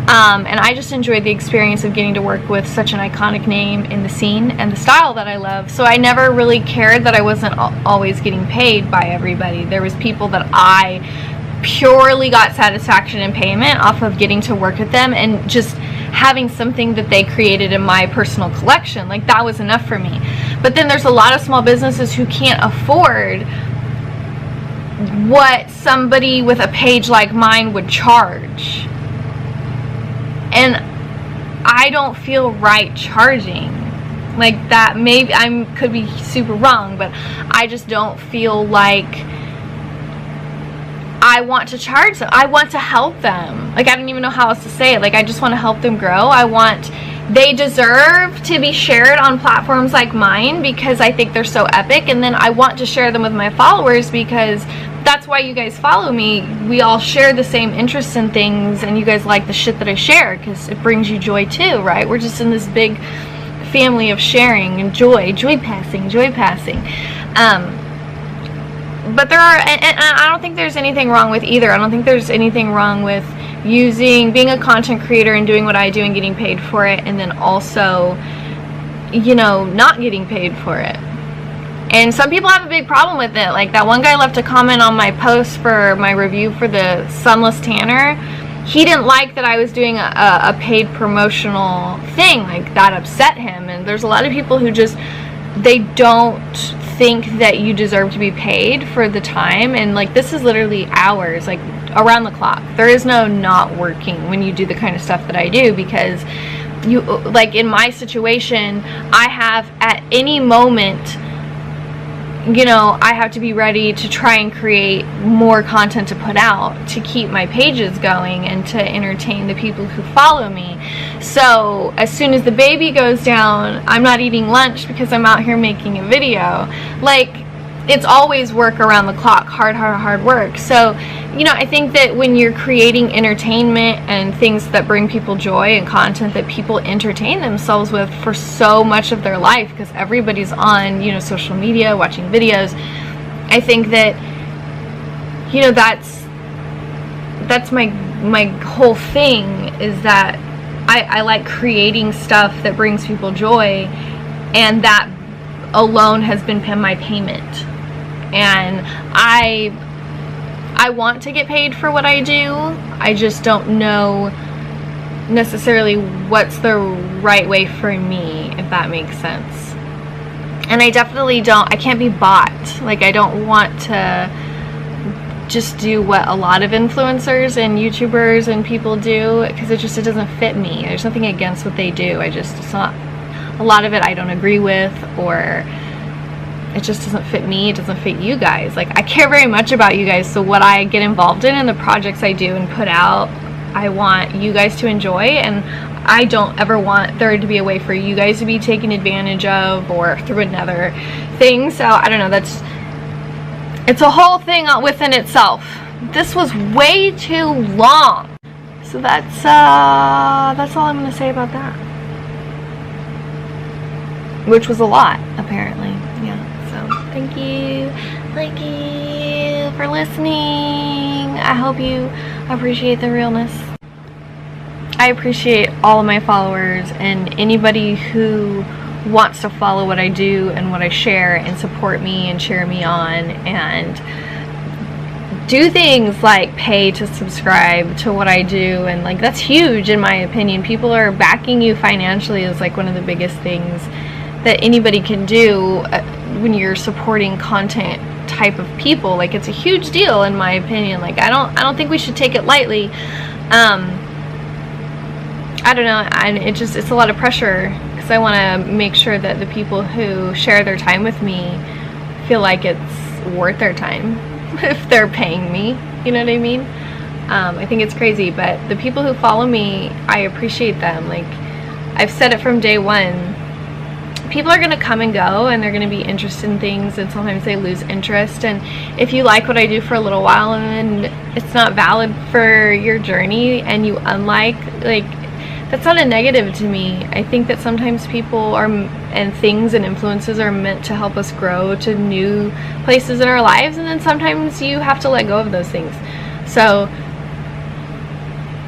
And I just enjoyed the experience of getting to work with such an iconic name in the scene and the style that I love. So I never really cared that I wasn't always getting paid by everybody. There was people that I purely got satisfaction and payment off of getting to work with them and just having something that they created in my personal collection. Like, that was enough for me. But then there's a lot of small businesses who can't afford what somebody with a page like mine would charge. And I don't feel right charging like that. Maybe I could be super wrong, but I just don't feel like I want to charge them. I want to help them. Like, I don't even know how else to say it. Like, I just want to help them grow. They deserve to be shared on platforms like mine because I think they're so epic, and then I want to share them with my followers because that's why you guys follow me. We all share the same interests in things, and you guys like the shit that I share because it brings you joy too, right? We're just in this big family of sharing and joy passing. But there are, and I don't think there's anything wrong with either. I don't think there's anything wrong with being a content creator and doing what I do and getting paid for it, and then also, you know, not getting paid for it. And some people have a big problem with it. Like, that one guy left a comment on my post for my review for the Sunless Tanner. He didn't like that I was doing a paid promotional thing. Like, that upset him. And there's a lot of people who just, they don't think that you deserve to be paid for the time. And like, this is literally hours, like around the clock. There is no not working when you do the kind of stuff that I do, because you, like in my situation, I have at any moment, you know, I have to be ready to try and create more content to put out to keep my pages going and to entertain the people who follow me. So as soon as the baby goes down, I'm not eating lunch because I'm out here making a video. Like, it's always work around the clock, hard work. So, you know, I think that when you're creating entertainment and things that bring people joy and content that people entertain themselves with for so much of their life, because everybody's on, you know, social media, watching videos, I think that, you know, that's my whole thing, is that I like creating stuff that brings people joy, and that alone has been my payment. And I want to get paid for what I do. I just don't know necessarily what's the right way for me, if that makes sense. And I definitely I can't be bought. Like, I don't want to just do what a lot of influencers and YouTubers and people do, because it doesn't fit me. There's nothing against what they do. It's not, a lot of it I don't agree with, or it just doesn't fit me. It doesn't fit you guys. Like, I care very much about you guys, so what I get involved in and the projects I do and put out, I want you guys to enjoy, and I don't ever want there to be a way for you guys to be taken advantage of or through another thing. So I don't know, it's a whole thing within itself. This was way too long, so that's all I'm gonna say about that, which was a lot, apparently. Yeah, so thank you for listening. I hope you appreciate the realness. I appreciate all of my followers and anybody who wants to follow what I do and what I share and support me and cheer me on and do things like pay to subscribe to what I do. And like, that's huge in my opinion. People are backing you financially is like one of the biggest things that anybody can do when you're supporting content type of people. Like, it's a huge deal in my opinion. Like, I don't think we should take it lightly. I don't know, and it's a lot of pressure, because I want to make sure that the people who share their time with me feel like it's worth their time if they're paying me, you know what I mean? I think it's crazy, but the people who follow me, I appreciate them. Like, I've said it from day one, people are going to come and go, and they're going to be interested in things, and sometimes they lose interest. And if you like what I do for a little while and then it's not valid for your journey and you unlike, like, that's not a negative to me. I think that sometimes people and things and influences are meant to help us grow to new places in our lives, and then sometimes you have to let go of those things. So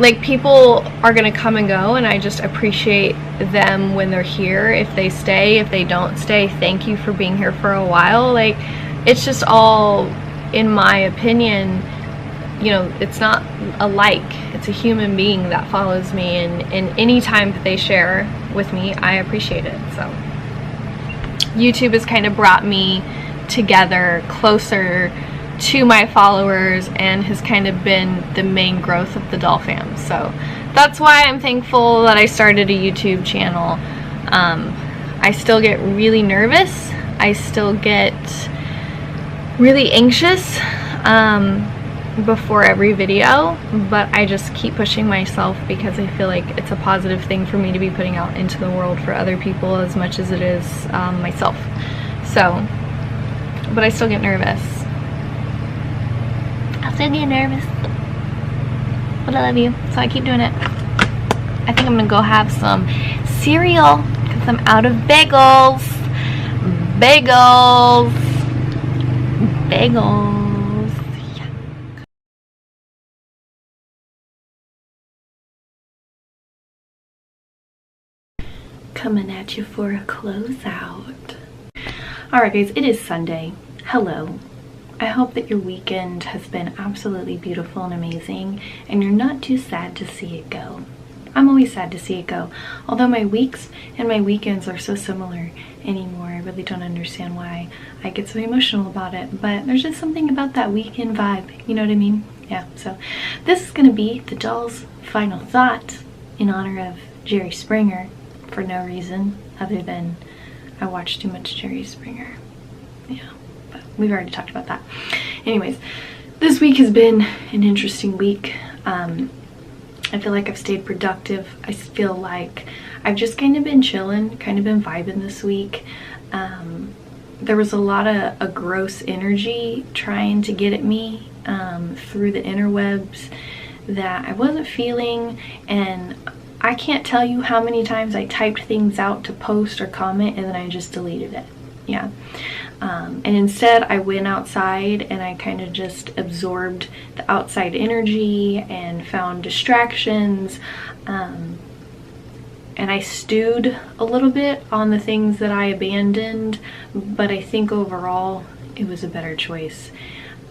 like, people are gonna come and go, and I just appreciate them when they're here. If they stay, if they don't stay, thank you for being here for a while. Like, it's just all, in my opinion, you know, it's not a like, it's a human being that follows me, and any time that they share with me, I appreciate it. So YouTube has kind of brought me together, closer to my followers, and has kind of been the main growth of the DollFAM. So that's why I'm thankful that I started a YouTube channel. I still get really nervous, I still get really anxious before every video, but I just keep pushing myself because I feel like it's a positive thing for me to be putting out into the world for other people as much as it is myself. So, but I still get nervous. I still get nervous, but I love you, so I keep doing it. I think I'm gonna go have some cereal because I'm out of bagels. Bagels. Yeah. Coming at you for a closeout. Alright guys, it is Sunday. Hello. I hope that your weekend has been absolutely beautiful and amazing, and you're not too sad to see it go. I'm always sad to see it go. Although my weeks and my weekends are so similar anymore, I really don't understand why I get so emotional about it. But there's just something about that weekend vibe, you know what I mean? Yeah, so this is going to be the doll's final thought in honor of Jerry Springer, for no reason other than I watched too much Jerry Springer. Yeah, but we've already talked about that. Anyways, this week has been an interesting week. I feel like I've stayed productive. I feel like I've just kind of been chilling, kind of been vibing this week. There was a lot of a gross energy trying to get at me through the interwebs that I wasn't feeling, and I can't tell you how many times I typed things out to post or comment and then I just deleted it. Yeah. And instead I went outside and I kind of just absorbed the outside energy and found distractions, and I stewed a little bit on the things that I abandoned, but I think overall it was a better choice.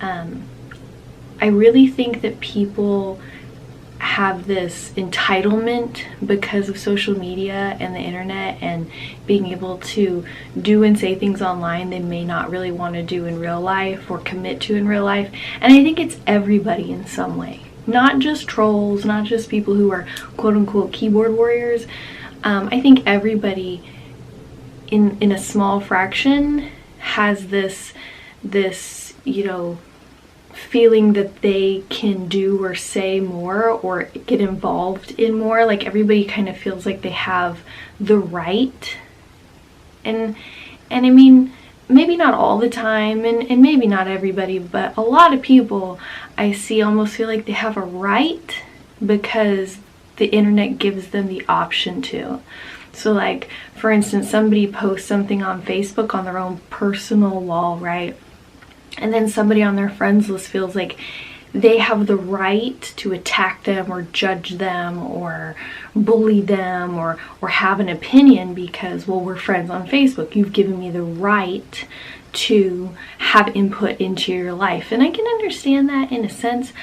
I really think that people have this entitlement because of social media and the internet and being able to do and say things online they may not really want to do in real life or commit to in real life. And I think it's everybody in some way, not just trolls, not just people who are quote-unquote keyboard warriors. I think everybody in a small fraction has this you know, feeling that they can do or say more or get involved in more. Like, everybody kind of feels like they have the right, and I mean, maybe not all the time, and maybe not everybody, but a lot of people I see almost feel like they have a right because the internet gives them the option to. So like, for instance, somebody posts something on Facebook on their own personal wall, right? And then somebody on their friends list feels like they have the right to attack them or judge them or bully them or have an opinion because, well, we're friends on Facebook. You've given me the right to have input into your life. And I can understand that in a sense,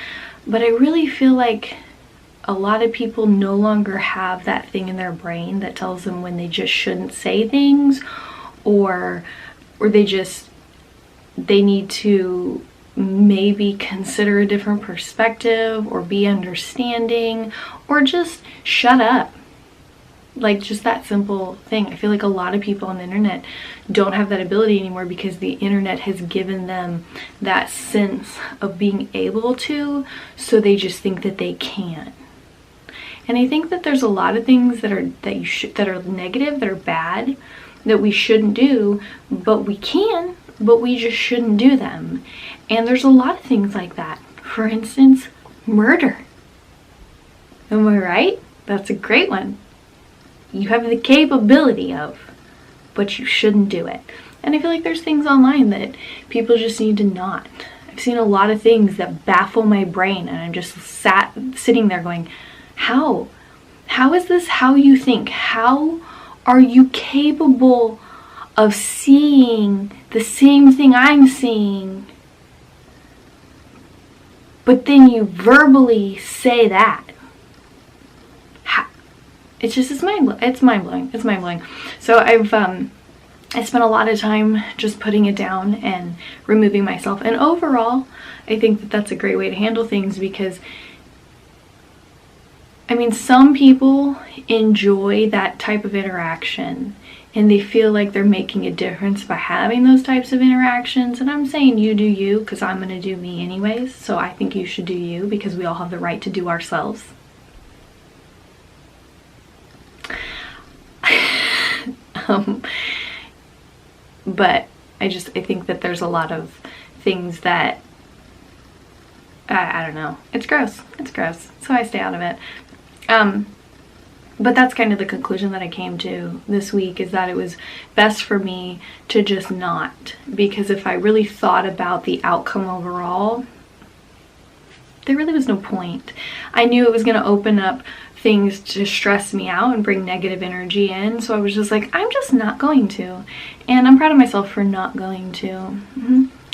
but I really feel like a lot of people no longer have that thing in their brain that tells them when they just shouldn't say things, or they need to maybe consider a different perspective or be understanding or just shut up. Like, just that simple thing. I feel like a lot of people on the internet don't have that ability anymore because the internet has given them that sense of being able to, so they just think that they can. And I think that there's a lot of things that are negative, that are bad, that we shouldn't do, but we can, but we just shouldn't do them. And there's a lot of things like that. For instance, murder. Am I right? That's a great one. You have the capability of, but you shouldn't do it. And I feel like there's things online that people just need to not. I've seen a lot of things that baffle my brain, and I'm just sitting there going, How is this how you think? How are you capable of seeing the same thing I'm seeing, but then you verbally say that? It's just, it's mind-blowing. It's mind-blowing. So I spent a lot of time just putting it down and removing myself. And overall, I think that that's a great way to handle things, because I mean, some people enjoy that type of interaction and they feel like they're making a difference by having those types of interactions. And I'm saying you do you, because I'm going to do me anyways. So I think you should do you, because we all have the right to do ourselves. But I think that there's a lot of things that, I don't know. It's gross. It's gross. So I stay out of it. But that's kind of the conclusion that I came to this week, is that it was best for me to just not, because if I really thought about the outcome overall, there really was no point. I knew it was going to open up things to stress me out and bring negative energy in, so I was just like, I'm just not going to. And I'm proud of myself for not going to.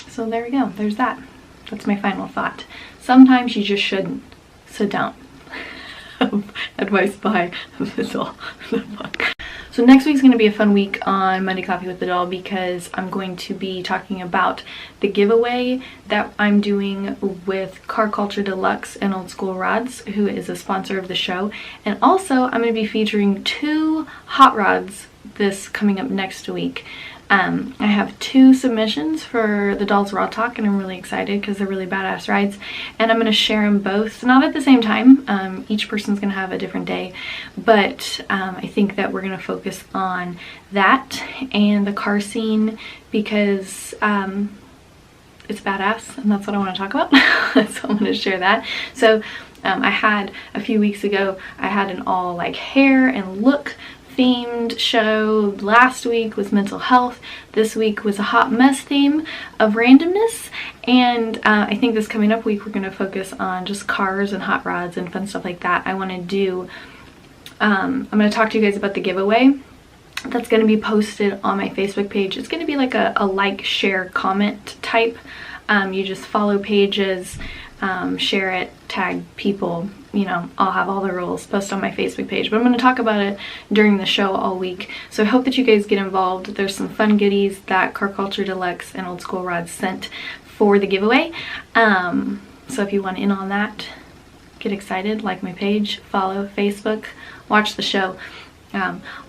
So there we go. There's that. That's my final thought. Sometimes you just shouldn't, so don't. Advice by the doll. So next week's going to be a fun week on Monday Coffee with the Doll, because I'm going to be talking about the giveaway that I'm doing with Kulture Deluxe and Old Skool Rodz, who is a sponsor of the show. And also I'm going to be featuring 2 hot rods this coming up next week. I have 2 submissions for the Dolls Raw Talk, and I'm really excited because they're really badass rides, and I'm going to share them both, not at the same time. Each person's going to have a different day, but I think that we're going to focus on that and the car scene, because it's badass and that's what I want to talk about. So I'm going to share that. So I had a few weeks ago, I had an all like hair and look themed show. Last week was mental health. This week was a hot mess theme of randomness. And I think this coming up week we're going to focus on just cars and hot rods and fun stuff like that. I want to do, I'm going to talk to you guys about the giveaway that's going to be posted on my Facebook page. It's going to be like a like, share, comment type. You just follow pages, share it, tag people, you know, I'll have all the rules posted on my Facebook page, but I'm going to talk about it during the show all week. So I hope that you guys get involved. There's some fun goodies that Kulture Deluxe and Old Skool Rodz sent for the giveaway. So if you want in on that, get excited, like my page, follow Facebook, watch the show.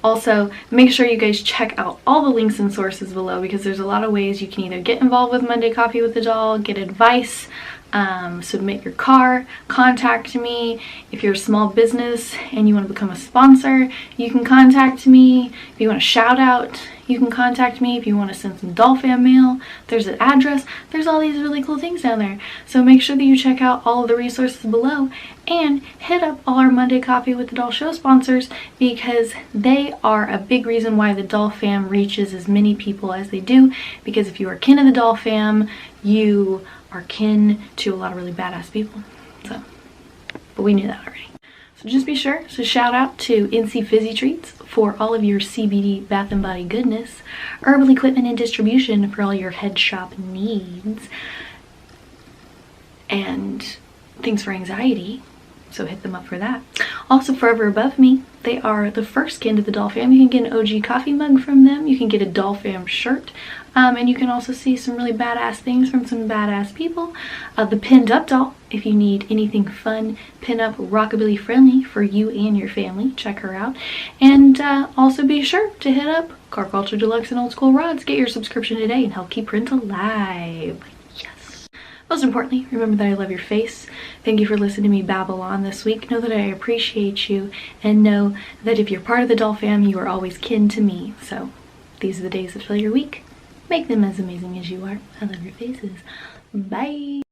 Also, make sure you guys check out all the links and sources below, because there's a lot of ways you can either get involved with Monday Coffee with the Doll, get advice, submit your car, contact me. If you're a small business and you want to become a sponsor, you can contact me. If you want a shout out, you can contact me. If you want to send some DollFAM mail, there's an address. There's all these really cool things down there. So make sure that you check out all of the resources below and hit up all our Monday Coffee with the Doll show sponsors, because they are a big reason why the DollFAM reaches as many people as they do. Because if you are kin of the DollFAM, you are kin to a lot of really badass people. So, but we knew that already. So just be sure to shout out to NC Fizzy Treats for all of your CBD bath and body goodness, herbal equipment and distribution for all your head shop needs, and things for anxiety. So hit them up for that. Also, Forever Above Me, they are the first kin to the DollFAM. You can get an OG coffee mug from them. You can get a DollFAM shirt. And you can also see some really badass things from some badass people. The Pinned Up doll, if you need anything fun, pin up, rockabilly friendly for you and your family, check her out. And also be sure to hit up Kulture Deluxe and Old Skool Rodz. Get your subscription today and help keep print alive. Yes. Most importantly, remember that I love your face. Thank you for listening to me babble on this week. Know that I appreciate you, and know that if you're part of the DollFAM, you are always kin to me. So these are the days that fill your week. Make them as amazing as you are. I love your faces. Bye.